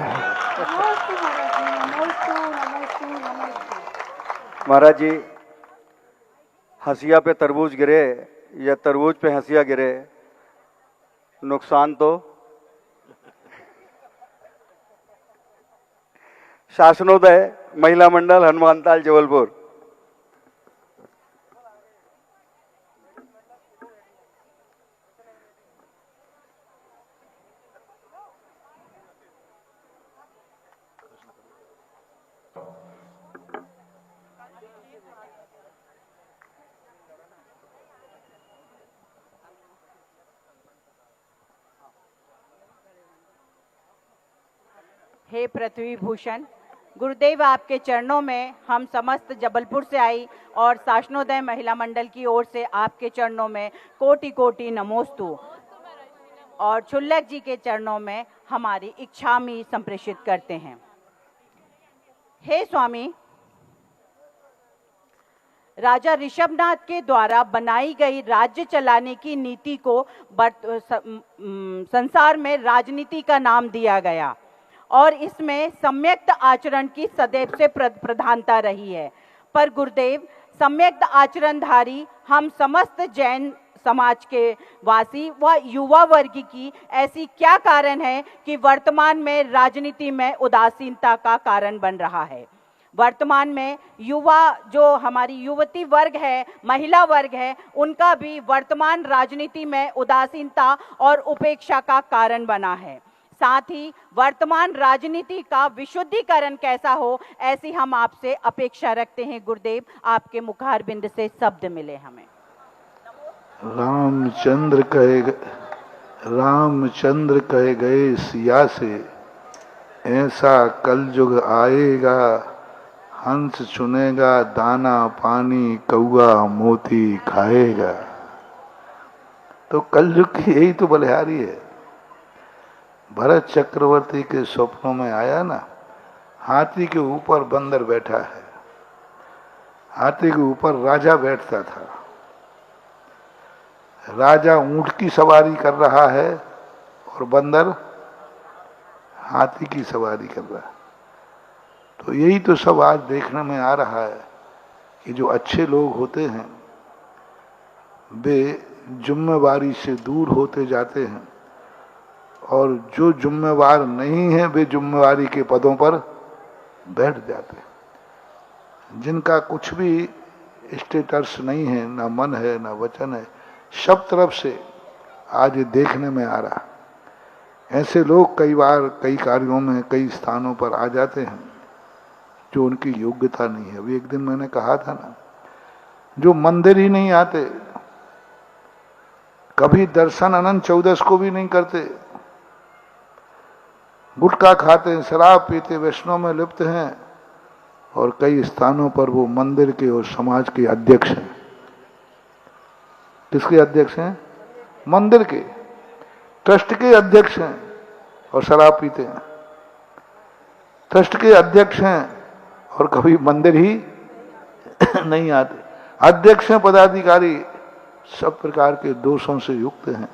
[SPEAKER 1] महाराज जी, हंसिया पे तरबूज गिरे या तरबूज पे हंसिया गिरे, नुकसान तो शासनोदय महिला मंडल हनुमानताल जबलपुर।
[SPEAKER 12] हे पृथ्वी भूषण गुरुदेव, आपके चरणों में हम समस्त जबलपुर से आई और शासनोदय महिला मंडल की ओर से आपके चरणों में कोटि कोटि नमोस्तु, और छुल्लक जी के चरणों में हमारी इच्छामि संप्रेषित करते हैं। हे स्वामी, राजा ऋषभनाथ के द्वारा बनाई गई राज्य चलाने की नीति को संसार में राजनीति का नाम दिया गया और इसमें सम्यक्त आचरण की सदैव से प्रधानता रही है। पर गुरुदेव, सम्यक्त आचरणधारी हम समस्त जैन समाज के वासी व युवा वर्ग की ऐसी क्या कारण है कि वर्तमान में राजनीति में उदासीनता का कारण बन रहा है। वर्तमान में युवा, जो हमारी युवती वर्ग है, महिला वर्ग है, उनका भी वर्तमान राजनीति में उदासीनता और उपेक्षा का कारण बना है। साथ ही वर्तमान राजनीति का विशुद्धिकरण कैसा हो, ऐसी हम आपसे अपेक्षा रखते हैं गुरुदेव। आपके मुखारबिंद से शब्द मिले हमें।
[SPEAKER 2] रामचंद्र कहे गए सिया से, ऐसा कलयुग आएगा, हंस चुनेगा दाना पानी, कौआ मोती खाएगा। तो कलयुग की यही तो बलिहारी है। भरत चक्रवर्ती के स्वप्नों में आया ना, हाथी के ऊपर बंदर बैठा है, हाथी के ऊपर राजा बैठता था, राजा ऊंट की सवारी कर रहा है और बंदर हाथी की सवारी कर रहा है। तो यही तो सब आज देखने में आ रहा है कि जो अच्छे लोग होते हैं वे जिम्मेवारी से दूर होते जाते हैं और जो जिम्मेवार नहीं है वे जिम्मेवारी के पदों पर बैठ जाते हैं। जिनका कुछ भी स्टेटस नहीं है, ना मन है ना वचन है, सब तरफ से आज ये देखने में आ रहा। ऐसे लोग कई बार कई कार्यों में कई स्थानों पर आ जाते हैं जो उनकी योग्यता नहीं है। अभी एक दिन मैंने कहा था ना, जो मंदिर ही नहीं आते, कभी दर्शन अनंत चौदस को भी नहीं करते, गुटखा खाते हैं, शराब पीते, वैष्णव में लिप्त हैं और कई स्थानों पर वो मंदिर के और समाज के अध्यक्ष हैं। किसके अध्यक्ष हैं? मंदिर के, ट्रस्ट के अध्यक्ष हैं और शराब पीते हैं। ट्रस्ट के अध्यक्ष हैं और कभी मंदिर ही नहीं आते। अध्यक्ष हैं, पदाधिकारी सब प्रकार के दोषों से युक्त हैं।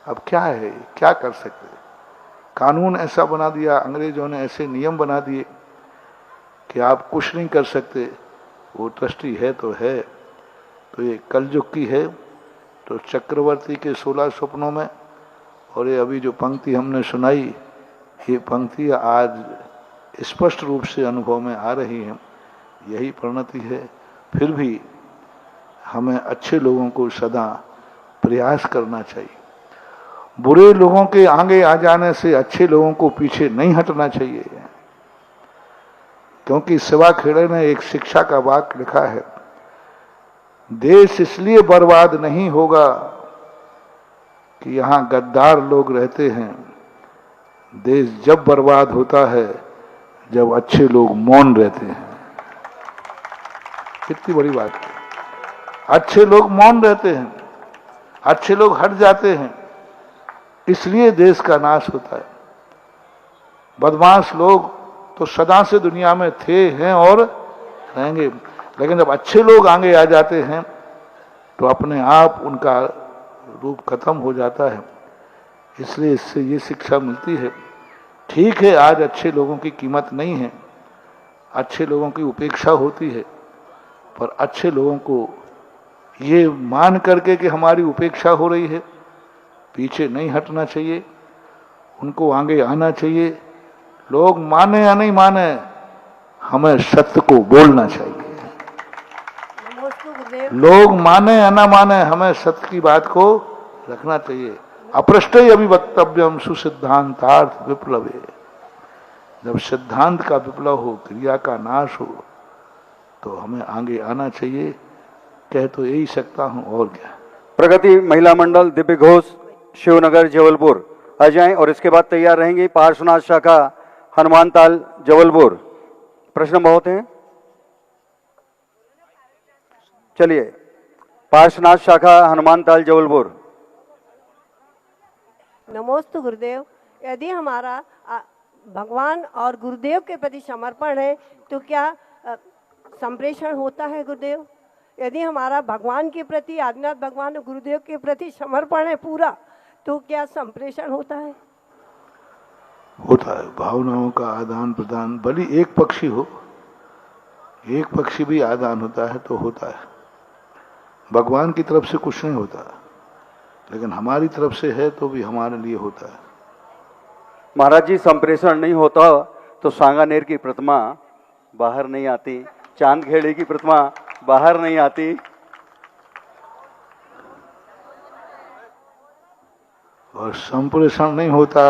[SPEAKER 2] अब क्या है, क्या कर सकते? कानून ऐसा बना दिया, अंग्रेजों ने ऐसे नियम बना दिए कि आप कुछ नहीं कर सकते। वो ट्रस्टी है तो है। तो ये कलयुग की है। तो चक्रवर्ती के 16 स्वप्नों में, और ये अभी जो पंक्ति हमने सुनाई, ये पंक्ति आज स्पष्ट रूप से अनुभव में आ रही है। यही परिणति है। फिर भी हमें अच्छे लोगों को सदा प्रयास करना चाहिए। बुरे लोगों के आगे आ जाने से अच्छे लोगों को पीछे नहीं हटना चाहिए। क्योंकि शिवा खेड़े ने एक शिक्षा का वाक्य लिखा है, देश इसलिए बर्बाद नहीं होगा कि यहां गद्दार लोग रहते हैं, देश जब बर्बाद होता है जब अच्छे लोग मौन रहते हैं। कितनी बड़ी बात है। अच्छे लोग मौन रहते हैं, अच्छे लोग हट जाते हैं, इसलिए देश का नाश होता है। बदमाश लोग तो सदा से दुनिया में थे, हैं और रहेंगे, लेकिन जब अच्छे लोग आगे आ जाते हैं तो अपने आप उनका रूप खत्म हो जाता है। इसलिए इससे ये शिक्षा मिलती है, ठीक है आज अच्छे लोगों की कीमत नहीं है, अच्छे लोगों की उपेक्षा होती है, पर अच्छे लोगों को ये मान करके कि हमारी उपेक्षा हो रही है, पीछे नहीं हटना चाहिए, उनको आगे आना चाहिए। लोग माने या नहीं माने, हमें सत्य को बोलना चाहिए। लोग माने या ना माने, हमें सत्य की बात को रखना चाहिए। अपृष्टय अभिवक्तव्यम सुसिद्धांतार्थ विप्लवे। जब सिद्धांत का विप्लव हो, क्रिया का नाश हो, तो हमें आगे आना चाहिए। कह तो यही सकता हूं, और क्या।
[SPEAKER 1] प्रगति महिला मंडल दिव्य घोष शिवनगर जबलपुर आ जाएं और इसके बाद तैयार रहेंगी पार्श्वनाथ शाखा हनुमान ताल जबलपुर। प्रश्न बहुत हैं, चलिए। पार्श्वनाथ शाखा हनुमान ताल जबलपुर।
[SPEAKER 13] नमोस्तु गुरुदेव। यदि हमारा भगवान और गुरुदेव के प्रति समर्पण है तो क्या संप्रेषण होता है गुरुदेव? यदि हमारा भगवान के प्रति, आदिनाथ भगवान और गुरुदेव के प्रति समर्पण है पूरा, तो क्या संप्रेषण होता है?
[SPEAKER 2] होता है। भावनाओं का आदान प्रदान, भले एक पक्षी हो, एक पक्षी भी आदान होता है तो होता है। भगवान की तरफ से कुछ नहीं होता, लेकिन हमारी तरफ से है तो भी हमारे लिए होता है।
[SPEAKER 1] महाराज जी, संप्रेषण नहीं होता तो सांगानेर की प्रतिमा बाहर नहीं आती, चांदखेड़े की प्रतिमा बाहर नहीं आती।
[SPEAKER 2] और संप्रेषण नहीं होता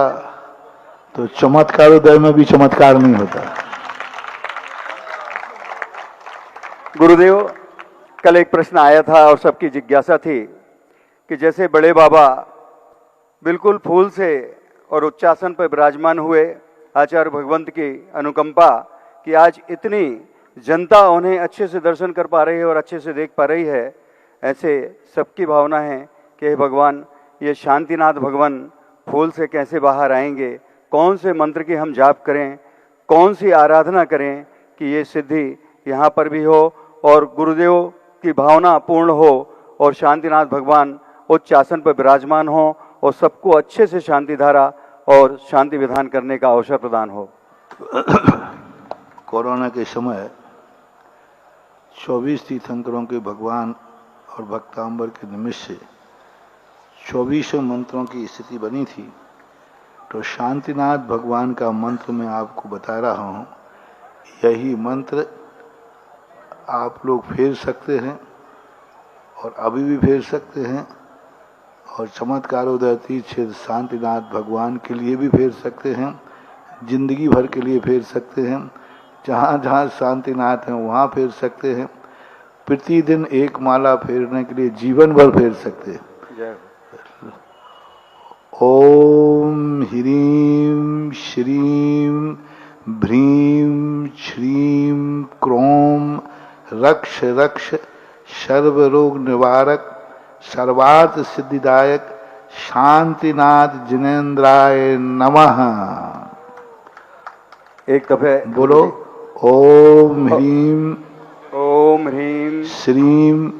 [SPEAKER 2] तो चमत्कारोदय में भी चमत्कार नहीं होता।
[SPEAKER 1] गुरुदेव, कल एक प्रश्न आया था और सबकी जिज्ञासा थी कि जैसे बड़े बाबा बिल्कुल फूल से और उच्चासन पर विराजमान हुए, आचार्य भगवंत की अनुकंपा कि आज इतनी जनता उन्हें अच्छे से दर्शन कर पा रही है और अच्छे से देख पा रही है, ऐसे सबकी भावना है कि हे भगवान, ये शांतिनाथ भगवान फूल से कैसे बाहर आएंगे, कौन से मंत्र की हम जाप करें, कौन सी आराधना करें कि ये सिद्धि यहाँ पर भी हो और गुरुदेव की भावना पूर्ण हो और शांतिनाथ भगवान उच्च आसन पर विराजमान हो और सबको अच्छे से शांति धारा और शांति विधान करने का अवसर प्रदान हो।
[SPEAKER 2] कोरोना के समय 24 तीर्थंकरों के भगवान और भक्तांबर के निमित्त से 24 मंत्रों की स्थिति बनी थी। तो शांतिनाथ भगवान का मंत्र मैं आपको बता रहा हूँ। यही मंत्र आप लोग फेर सकते हैं और अभी भी फेर सकते हैं, और चमत्कारोदय तीर्थ क्षेत्र शांतिनाथ भगवान के लिए भी फेर सकते हैं, जिंदगी भर के लिए फेर सकते हैं। जहाँ जहाँ शांतिनाथ हैं वहाँ फेर सकते हैं। प्रतिदिन एक माला फेरने के लिए जीवन भर फेर सकते हैं। ओम ह्रीं श्रीं भ्रीं श्रीं क्रोम रक्ष रक्ष सर्व रोग निवारक सर्वार्थ सिद्धिदायक शांतिनाथ जिनेन्द्राय नमः।
[SPEAKER 1] एक दफे
[SPEAKER 2] बोलो ओम ह्रीं श्रीं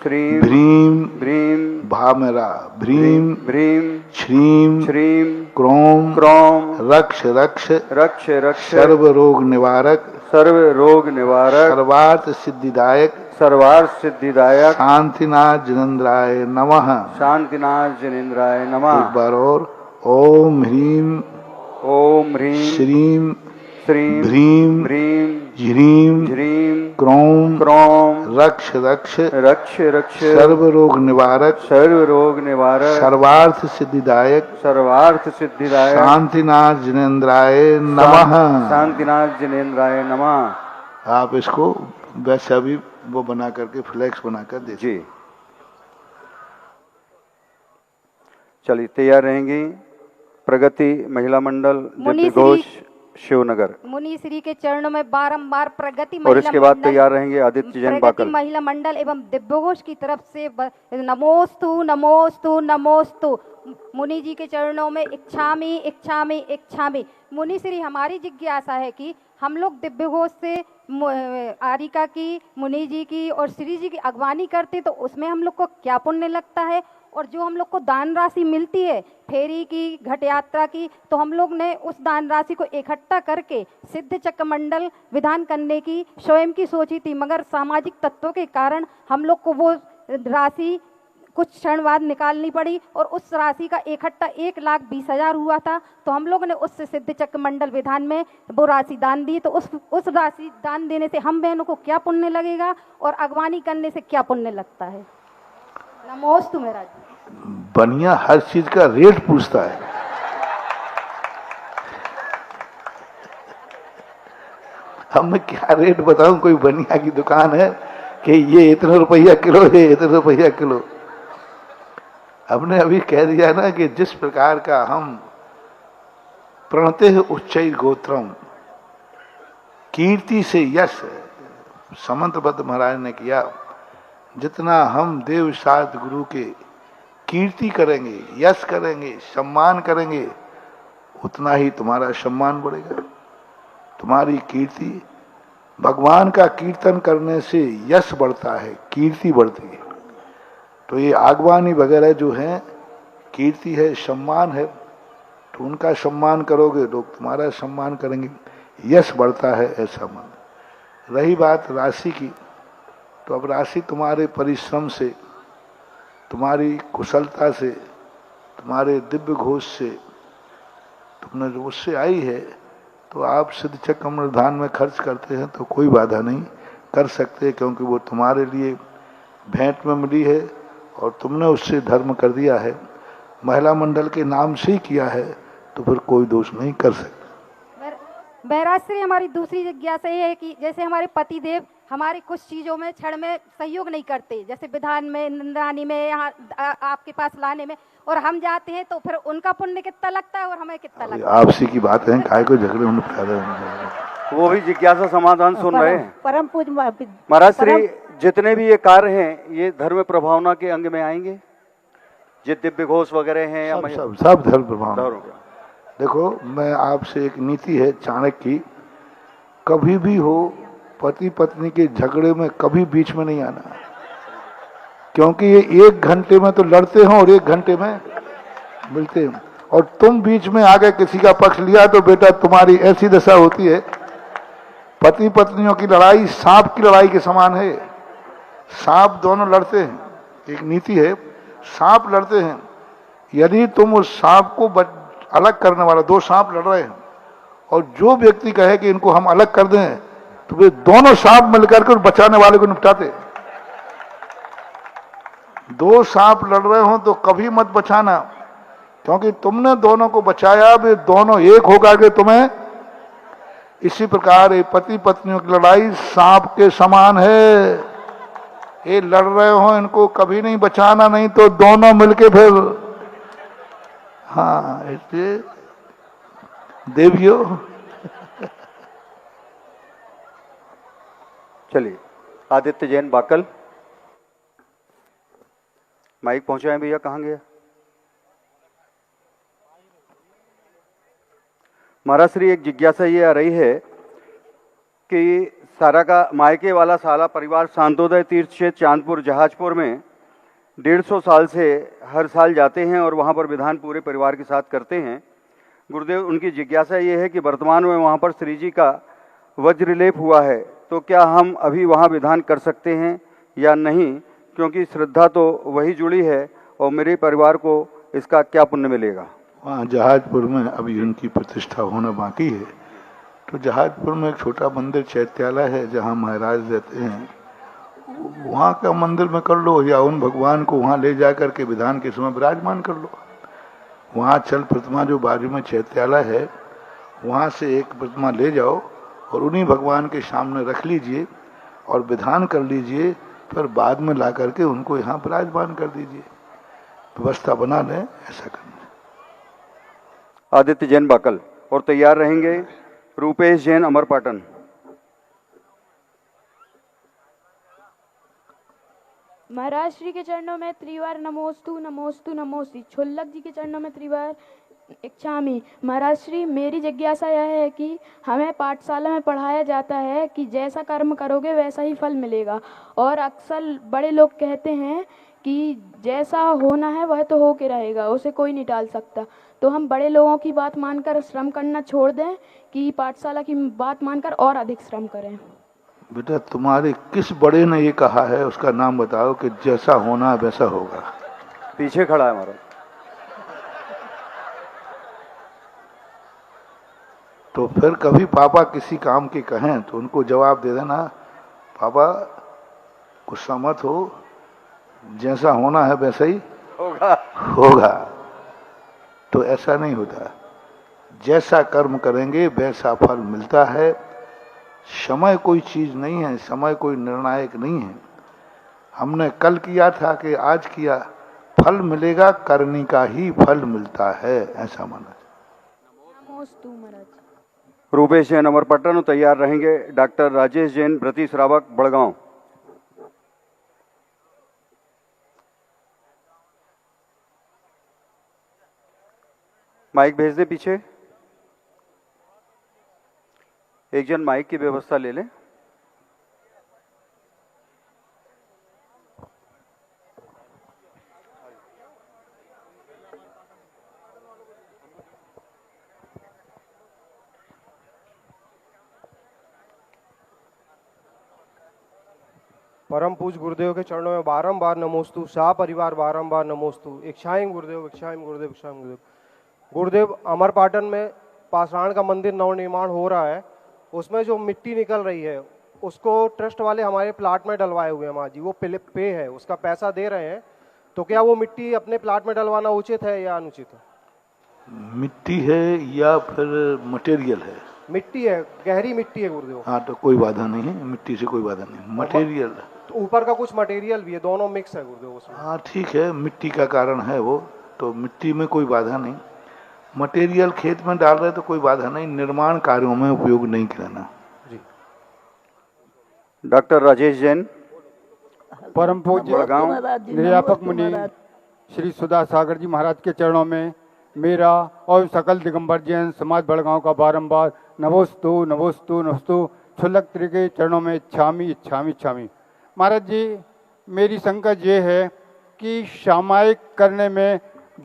[SPEAKER 1] श्रीं
[SPEAKER 2] भ्रीं
[SPEAKER 1] भ्रीं
[SPEAKER 2] भामेरा भ्रीं
[SPEAKER 1] भ्रीं
[SPEAKER 2] श्रीं
[SPEAKER 1] श्रीं
[SPEAKER 2] क्रोम
[SPEAKER 1] क्रोम
[SPEAKER 2] रक्ष रक्ष
[SPEAKER 1] रक्ष रक्ष
[SPEAKER 2] सर्व रोग निवारक सर्वार्थ सिद्धिदायक
[SPEAKER 1] सिद्धिदायक
[SPEAKER 2] शांतिनाथ जिनेन्द्राय नमः।
[SPEAKER 1] शांतिनाथ जिनेन्द्राय नमः।
[SPEAKER 2] एक बार और ओम ह्रीं श्रीं
[SPEAKER 1] श्रीं
[SPEAKER 2] भ्रीं
[SPEAKER 1] भ्रीं
[SPEAKER 2] ह्रीं क्रोम रक्ष रक्ष
[SPEAKER 1] रक्ष
[SPEAKER 2] सर्व रोग निवारक
[SPEAKER 1] सर्वार्थ सिद्धिदायक
[SPEAKER 2] शांतिनाथ जिनेन्द्राय नमः।
[SPEAKER 1] शांतिनाथ जिनेन्द्राय नमः।
[SPEAKER 2] आप इसको वैसे अभी वो बना करके फ्लैक्स बना कर दीजिए।
[SPEAKER 1] जी चलिए, तैयार रहेंगी। प्रगति महिला मंडल दिव्य घोष शिवनगर।
[SPEAKER 14] मुनि श्री के चरणों में बारंबार प्रगति
[SPEAKER 1] और इसके बाद तैयार रहेंगे आदित्य जैन बाकल।
[SPEAKER 14] महिला मंडल एवं दिव्य घोष की तरफ से नमोस्तु नमोस्तु नमोस्तु। मुनि जी के चरणों में इच्छामि इच्छामि इच्छामि। मुनि श्री, हमारी जिज्ञासा है कि हम लोग दिव्य घोष से आरिका की, मुनि जी की और श्री जी की अगवानी करते तो उसमें हम लोग को क्या पुण्य लगता है, और जो हम लोग को दान राशि मिलती है फेरी की, घट यात्रा की, तो हम लोग ने उस दान राशि को इकट्ठा करके सिद्ध चक्र मंडल विधान करने की स्वयं की सोची थी, मगर सामाजिक तत्वों के कारण हम लोग को वो राशि कुछ क्षण बाद निकालनी पड़ी और उस राशि का इकट्ठा 1,20,000 हुआ था। तो हम लोगों ने उससे सिद्ध चक्र मंडल विधान में वो राशि दान दी। तो उस राशि दान देने से हम बहनों को क्या पुण्य लगेगा और अगवानी करने से क्या पुण्य लगता है? नमोस्तु महाराज।
[SPEAKER 2] बनिया हर चीज का रेट पूछता है। अब मैं क्या रेट बताऊं? कोई बनिया की दुकान है कि ये इतना रुपया किलो, ये इतना रुपया किलो। हमने अभी कह दिया ना कि जिस प्रकार का हम प्रणते उच्चैर गोत्रम, कीर्ति से यश, समंतबद्ध महाराज ने किया, जितना हम देव शास्त्र गुरु के कीर्ति करेंगे, यश करेंगे, सम्मान करेंगे, उतना ही तुम्हारा सम्मान बढ़ेगा, तुम्हारी कीर्ति। भगवान का कीर्तन करने से यश बढ़ता है, कीर्ति बढ़ती है। तो ये आगवानी वगैरह जो है कीर्ति है, सम्मान है, तो उनका सम्मान करोगे, लोग तुम्हारा सम्मान करेंगे, यश बढ़ता है, ऐसा मन। रही बात राशि की, तो अब राशि तुम्हारे परिश्रम से, तुम्हारी कुशलता से, तुम्हारे दिव्य घोष से, तुमने जो उससे आई है, तो आप सिद्ध चक्र मंडल में खर्च करते हैं तो कोई बाधा नहीं, कर सकते, क्योंकि वो तुम्हारे लिए भेंट में मिली है और तुमने उससे धर्म कर दिया है, महिला मंडल के नाम से ही किया है, तो फिर कोई दोष नहीं कर सकते।
[SPEAKER 14] बहराज श्री, हमारी दूसरी जिज्ञासा ये है कि जैसे हमारे पति देव हमारी कुछ चीज़ों में क्षण में सहयोग नहीं करते, जैसे विधान में, निंद्रानी में, यहाँ आपके पास लाने में, और हम जाते हैं तो फिर उनका पुण्य कितना लगता है और हमें कितना लगता है?
[SPEAKER 2] आपसी की बात है, काय को झगड़े होने फायदा।
[SPEAKER 1] वो भी जिज्ञासा समाधान सुन रहे हैं।
[SPEAKER 13] परम पूज
[SPEAKER 1] महाराज श्री, जितने भी ये कार्य हैं ये धर्म प्रभावना के अंग में आएंगे, जो दिव्य घोष वगैरह हैं या
[SPEAKER 2] सब धर्म प्रभावना। देखो, मैं आपसे एक नीति है चाणक्य की, कभी भी हो पति पत्नी के झगड़े में कभी बीच में नहीं आना, क्योंकि ये 1 घंटे में तो लड़ते हैं और 1 घंटे में मिलते हैं, और तुम बीच में आगे किसी का पक्ष लिया तो बेटा तुम्हारी ऐसी दशा होती है। पति पत्नियों की लड़ाई सांप की लड़ाई के समान है। सांप दोनों लड़ते हैं, एक नीति है, सांप लड़ते हैं, यदि तुम उस सांप को अलग करने वाला, दो सांप लड़ रहे हैं और जो व्यक्ति कहे कि इनको हम अलग कर दें, तो वे दोनों सांप मिलकर के बचाने वाले को निपटाते। दो सांप लड़ रहे हो तो कभी मत बचाना, क्योंकि तुमने दोनों को बचाया, वे दोनों एक होकर के तुम्हें। इसी प्रकार ये पति पत्नियों की लड़ाई सांप के समान है, ये लड़ रहे हो, इनको कभी नहीं बचाना, नहीं तो दोनों मिलके फिर। हाँ, इसलिए देवियों।
[SPEAKER 1] चलिए, आदित्य जैन बाकल, माइक पहुंचाए भैया, कहाँ गया? महाराज श्री, एक जिज्ञासा ये आ रही है कि सारा का मायके वाला साला परिवार शांतोदय तीर्थ क्षेत्र चांदपुर जहाजपुर में 150 साल से हर साल जाते हैं और वहाँ पर विधान पूरे परिवार के साथ करते हैं। गुरुदेव, उनकी जिज्ञासा ये है कि वर्तमान में वहाँ पर श्री जी का वज्रलेप हुआ है, तो क्या हम अभी वहाँ विधान कर सकते हैं या नहीं, क्योंकि श्रद्धा तो वही जुड़ी है और मेरे परिवार को इसका क्या पुण्य मिलेगा?
[SPEAKER 2] वहाँ जहाजपुर में अभी उनकी प्रतिष्ठा होना बाकी है, तो जहाजपुर में एक छोटा मंदिर चैत्यालय है जहाँ महाराज रहते हैं, वहाँ का मंदिर में कर लो, या उन भगवान को वहाँ ले जा करके विधान के समय विराजमान कर लो। वहाँ चल प्रतिमा जो बाजू में चैत्यालय है, वहाँ से एक प्रतिमा ले जाओ और उन्हीं भगवान के सामने रख लीजिए और विधान कर लीजिए, फिर बाद में ला करके उनको यहाँ विराजमान कर दीजिए। व्यवस्था बना लें, ऐसा करना।
[SPEAKER 1] आदित्य जैन बाकल, और तैयार रहेंगे रूपेश जैन अमरपाटन।
[SPEAKER 15] महाराज श्री के चरणों में त्रिवार नमोस्तु नमोस्तु नमोस्ति। छुल्लक जी के चरणों में त्रिवार इच्छामि। महाराज श्री, मेरी जिज्ञासा यह है कि हमें पाठशाला में पढ़ाया जाता है कि जैसा कर्म करोगे वैसा ही फल मिलेगा, और अक्सर बड़े लोग कहते हैं कि जैसा होना है वह तो हो के रहेगा, उसे कोई नहीं टाल सकता। तो हम बड़े लोगों की बात मानकर श्रम करना छोड़ दें कि पाठशाला की बात मानकर और अधिक श्रम करें?
[SPEAKER 2] बेटा, तुम्हारे किस बड़े ने ये कहा है, उसका नाम बताओ कि जैसा होना वैसा होगा।
[SPEAKER 1] पीछे खड़ा है हमारा।
[SPEAKER 2] तो फिर कभी पापा किसी काम के कहें तो उनको जवाब दे देना, पापा गुस्सा मत हो, जैसा होना है वैसा ही होगा। तो ऐसा नहीं होता, जैसा कर्म करेंगे वैसा फल मिलता है। समय कोई चीज नहीं है, समय कोई निर्णायक नहीं है। हमने कल किया था कि आज किया, फल मिलेगा, करने का ही फल मिलता है, ऐसा माना।
[SPEAKER 15] नमोस्तु महाराज।
[SPEAKER 1] रूपेश जैन अमरपट्टन, तैयार रहेंगे डॉक्टर राजेश जैन भ्रति श्रावक बड़गांव। माइक भेज दे पीछे, एक जन माइक की व्यवस्था ले लें।
[SPEAKER 16] परम पूज गुरुदेव के चरणों में बारंबार नमोस्तु। शाह परिवार बारंबार नमोस्तु। इच्छाएं गुरुदेव, इच्छाएं गुरुदेव, इच्छाएं गुरुदेव। गुरुदेव, अमरपाटन में पाषाण का मंदिर नवनिर्माण हो रहा है, उसमें जो मिट्टी निकल रही है उसको ट्रस्ट वाले हमारे प्लाट में डलवाए हुए हैं। माँ जी, वो पे है, उसका पैसा दे रहे हैं, तो क्या वो मिट्टी अपने प्लाट में डलवाना उचित है या अनुचित है?
[SPEAKER 2] मिट्टी है या फिर मटेरियल है?
[SPEAKER 16] मिट्टी है, गहरी मिट्टी है गुरुदेव।
[SPEAKER 2] हाँ, तो कोई बाधा नहीं है, मिट्टी से कोई बाधा नहीं। मटेरियल
[SPEAKER 16] तो ऊपर का कुछ मटेरियल भी है, दोनों मिक्स है गुरुदेव उसमें।
[SPEAKER 2] हाँ ठीक है, मिट्टी का कारण है वो, तो मिट्टी में कोई बाधा नहीं। मटेरियल खेत में डाल रहे तो कोई बाधा नहीं, निर्माण कार्यों में उपयोग नहीं कराना।
[SPEAKER 16] जी।
[SPEAKER 1] डॉक्टर राजेश जैन,
[SPEAKER 17] परम पूज्य निर्यापक मुनि श्री सुधा सागर जी महाराज के चरणों में मेरा और सकल दिगंबर जैन समाज बड़गांव का बारंबार नमोस्तु नमोस्तु नमोस्तु। छुल्लक त्री के चरणों में इच्छामी इच्छामी इच्छामी। महाराज जी, मेरी शंका ये है कि सामायिक करने में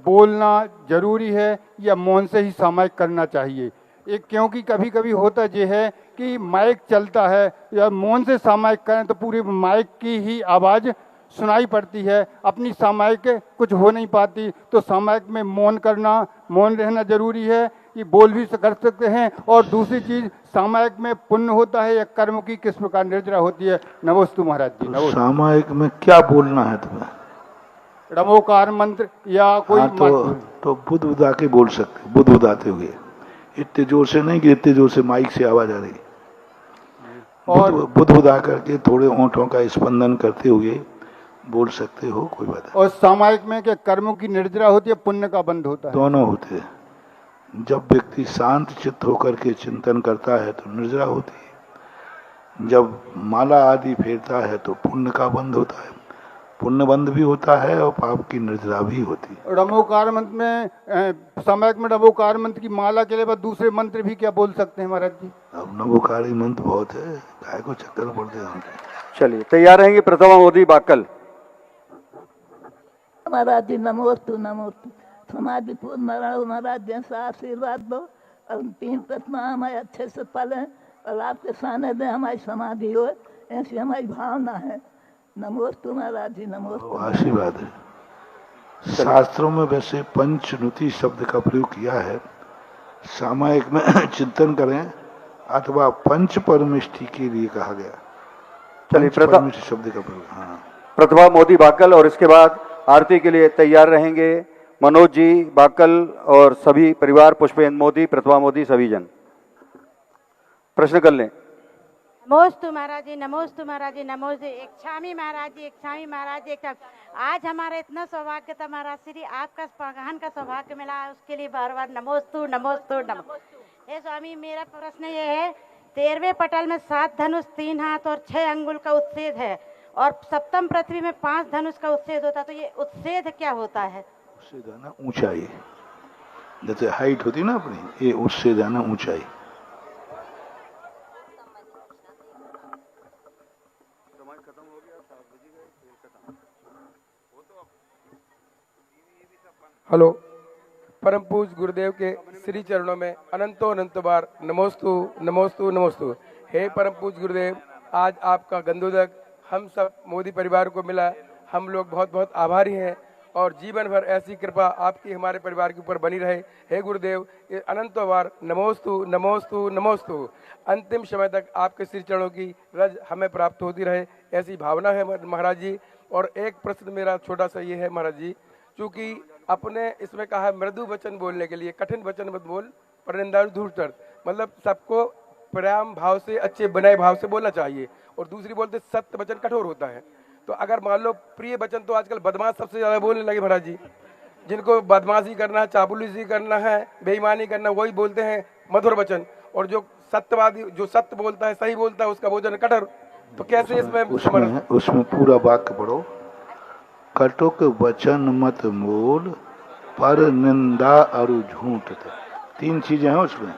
[SPEAKER 17] बोलना जरूरी है या मौन से ही सामायिक करना चाहिए? एक क्योंकि कभी कभी होता ये है कि माइक चलता है या मौन से सामायिक करें तो पूरी माइक की ही आवाज़ सुनाई पड़ती है। अपनी सामायिक कुछ हो नहीं पाती तो सामायिक में मौन करना, मौन रहना जरूरी है कि बोल भी कर सकते हैं। और दूसरी चीज, सामायिक में पुण्य होता है या कर्म की किस प्रकार निर्जरा होती है। नमोस्तु महाराज जी। नमोस्तु।
[SPEAKER 2] सामायिक में क्या बोलना है तुम्हें?
[SPEAKER 17] रमोकार मंत्र या कोई
[SPEAKER 2] तो बुद्ध बुदा के बोल सकते, बुद्ध बुदाते हुए, इतने जोर से नहीं कि इतने जोर से माइक से आवाज आ रही। और बुद्ध बुदा करके थोड़े होंठों का स्पंदन करते हुए बोल सकते हो, कोई बात नहीं।
[SPEAKER 17] और सामायिक में क्या कर्मों की निर्जरा होती है, पुण्य का बंध होता है?
[SPEAKER 2] दोनों होते हैं। जब व्यक्ति शांत चित्त होकर के चिंतन करता है तो निर्जरा होती है, जब माला आदि फेरता है तो पुण्य का बंध होता है, पुण्य बंध भी होता है और पाप की निर्जरा भी होती है।
[SPEAKER 17] रमोकार मंत्र में, सामायिक में रमोकार मंत्र की माला के लिए दूसरे मंत्र भी क्या बोल सकते हैं महाराज जी?
[SPEAKER 2] अब नवोकारी मंत्र बहुत है, काय को चक्कर पड़ते हैं।
[SPEAKER 1] चलिए तैयार रहेंगे प्रथमा मोदी बाकल।
[SPEAKER 18] महाराज जी नमोस्तु नमोस्तु। समाधि पूर्ण महाराज जैसा आशीर्वाद दो और 3 प्रतिमा हमारे अच्छे से पलें और आपके सानिध्य हमारी समाधि हो, ऐसी हमारी भावना है। नमोस्तु महाराज जी नमोस्तु।
[SPEAKER 2] आशीर्वाद है। शास्त्रों में वैसे पंचनुति शब्द का प्रयोग किया है। सामायिक में चिंतन करें अथवा पंच परमिष्टि के लिए कहा गया।
[SPEAKER 1] चलिए
[SPEAKER 2] परमिष्टि शब्द का प्रयोग। हाँ,
[SPEAKER 1] प्रतिभा मोदी बाकल और इसके बाद आरती के लिए तैयार रहेंगे मनोज जी बाकल और सभी परिवार, पुष्पेंद्र मोदी, प्रतिभा मोदी, सभी जन प्रश्न कर लें।
[SPEAKER 19] नमोस्तु महाराज जी, नमोस्तु महाराज जी, नमोस्तु। इच्छामी महाराज जी, इच्छामी महाराज जी। आज हमारा इतना सौभाग्य था महाराज श्री, आपका पगान का सौभाग्य मिला, उसके लिए बार बार नमोस्तु नमोस्तु नमोस्तु। हे स्वामी, मेरा प्रश्न ये है, 13वें पटल में 7 धनुष 3 हाथ और 6 अंगुल का उत्सेद है और सप्तम पृथ्वी में 5 धनुष का उत्सेद होता है, तो ये उत्सेद क्या होता है?
[SPEAKER 2] उत्सेद है ना ऊंचाई, जैसे हाइट होती है ना अपनी, ये उत्सेद है ना ऊंचाई।
[SPEAKER 20] हेलो, परम पूज गुरुदेव के श्री चरणों में अनंतो अनंत बार नमोस्तु नमोस्तु नमोस्तु। हे परम पूज गुरुदेव, आज आपका गंधोदक हम सब मोदी परिवार को मिला, हम लोग बहुत बहुत आभारी हैं और जीवन भर ऐसी कृपा आपकी हमारे परिवार के ऊपर बनी रहे। हे गुरुदेव, ये अनंतो बार नमोस्तु नमोस्तु नमोस्तु। अंतिम समय तक आपके श्री चरणों की रज हमें प्राप्त होती रहे, ऐसी भावना है महाराज जी। और एक प्रश्न मेरा छोटा सा ये है महाराज जी, चूँकि अपने इसमें कहा है मृदु वचन बोलने के लिए, कठिन वचन मत बोल परनिंदा धूर्त, मतलब सबको प्रेम भाव से, अच्छे बनाए भाव से बोलना चाहिए। और दूसरी बोलते सत्य वचन कठोर होता है। तो अगर मान लो प्रिय वचन, तो आजकल बदमाश सबसे ज्यादा बोलने लगे महाराज जी, जिनको बदमाशी करना है, चापलूसी करना है, बेईमानी करना, वही बोलते हैं मधुर वचन। और जो सत्यवादी, जो सत्य बोलता है, सही बोलता है, उसका भोजन कठोर। तो कैसे
[SPEAKER 2] उसमें पूरा वाक्य पढ़ो, कटुक वचन मत मोल पर निंदा अरु झूठ। 3 चीजें हैं उसमें।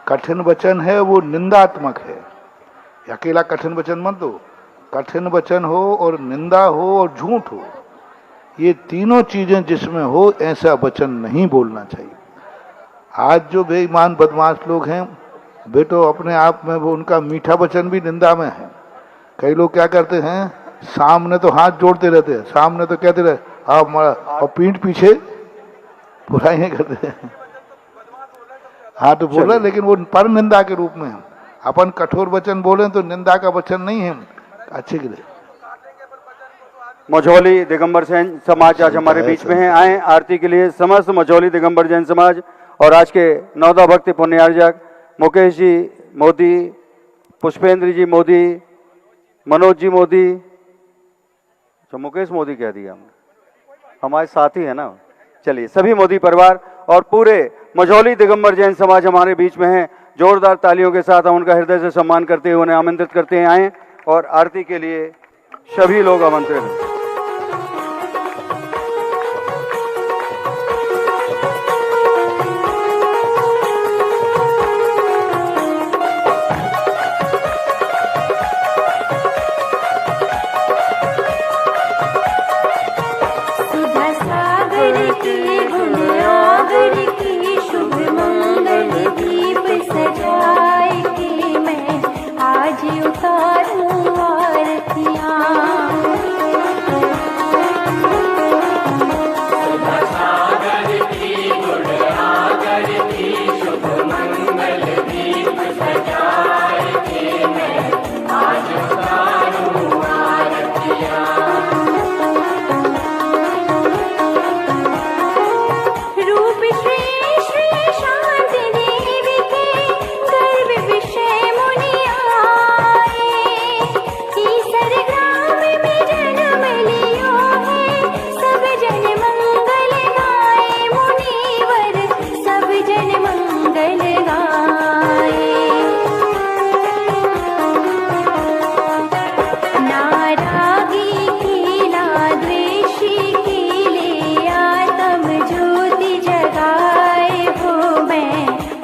[SPEAKER 2] कठिन वचन है वो निंदात्मक है, अकेला कठिन वचन मत दो, कठिन वचन हो और निंदा हो और झूठ हो, ये तीनों चीजें जिसमें हो ऐसा वचन नहीं बोलना चाहिए। आज जो बेईमान बदमाश लोग हैं बेटो, अपने आप में वो उनका मीठा वचन भी निंदा में है। कई लोग क्या करते हैं, सामने तो हाथ जोड़ते रहते हैं, सामने तो कहते रहे आप, और पीठ पीछे बुराइयां करते हैं। हाँ तो बोला, लेकिन वो पर निंदा के रूप में है। अपन कठोर वचन बोले तो निंदा का वचन नहीं है, अच्छे के लिए।
[SPEAKER 1] मझौली दिगंबर जैन समाज आज हमारे बीच में है। आए आरती के लिए समस्त मझौली दिगंबर जैन समाज और आज के नौदा भक्ति पुण्यार्जक मुकेश जी मोदी, पुष्पेंद्र जी मोदी, मनोज जी मोदी, तो मुकेश मोदी कह दिया हमने, हमारे साथी है ना। चलिए सभी मोदी परिवार और पूरे मझौली दिगंबर जैन समाज हमारे बीच में है। जोरदार तालियों के साथ हम उनका हृदय से सम्मान करते हुए उन्हें आमंत्रित करते हैं आए और आरती के लिए सभी लोग आमंत्रित हैं।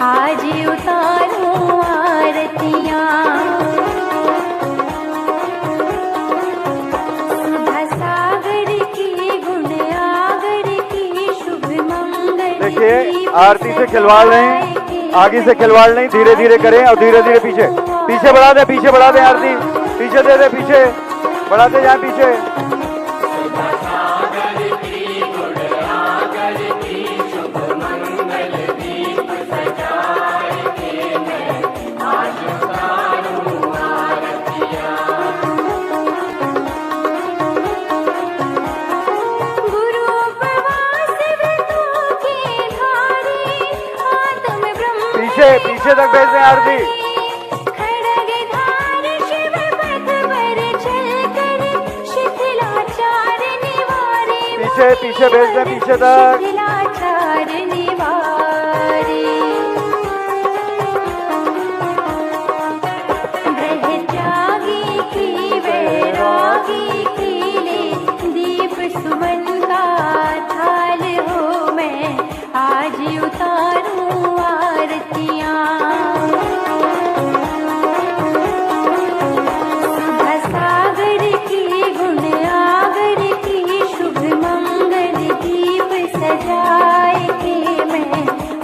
[SPEAKER 21] आज उतारूं आरतियां। सुधा सागर की गुण आगर की शुभ मंगल।
[SPEAKER 1] देखिए आरती से खिलवाड़ नहीं, आगे से खिलवाड़ नहीं, धीरे धीरे करें और धीरे धीरे पीछे पीछे बढ़ा दे, पीछे बढ़ा दे आरती, पीछे दे दे, पीछे बढ़ाते जाए पीछे। पीछे पीछे तक भेज दें आरती। पीछे पीछे भेज दें, पीछे तक।
[SPEAKER 21] ब्रह्मचारी की वैरागी खिले दीप सुमन का थाल हो, मैं आज उतारूं आरतियां। सुधा सागर की गुण आगर की शुभ मंगल दीप सजाए के मैं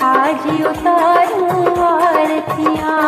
[SPEAKER 21] आज उतारूं आरतियां।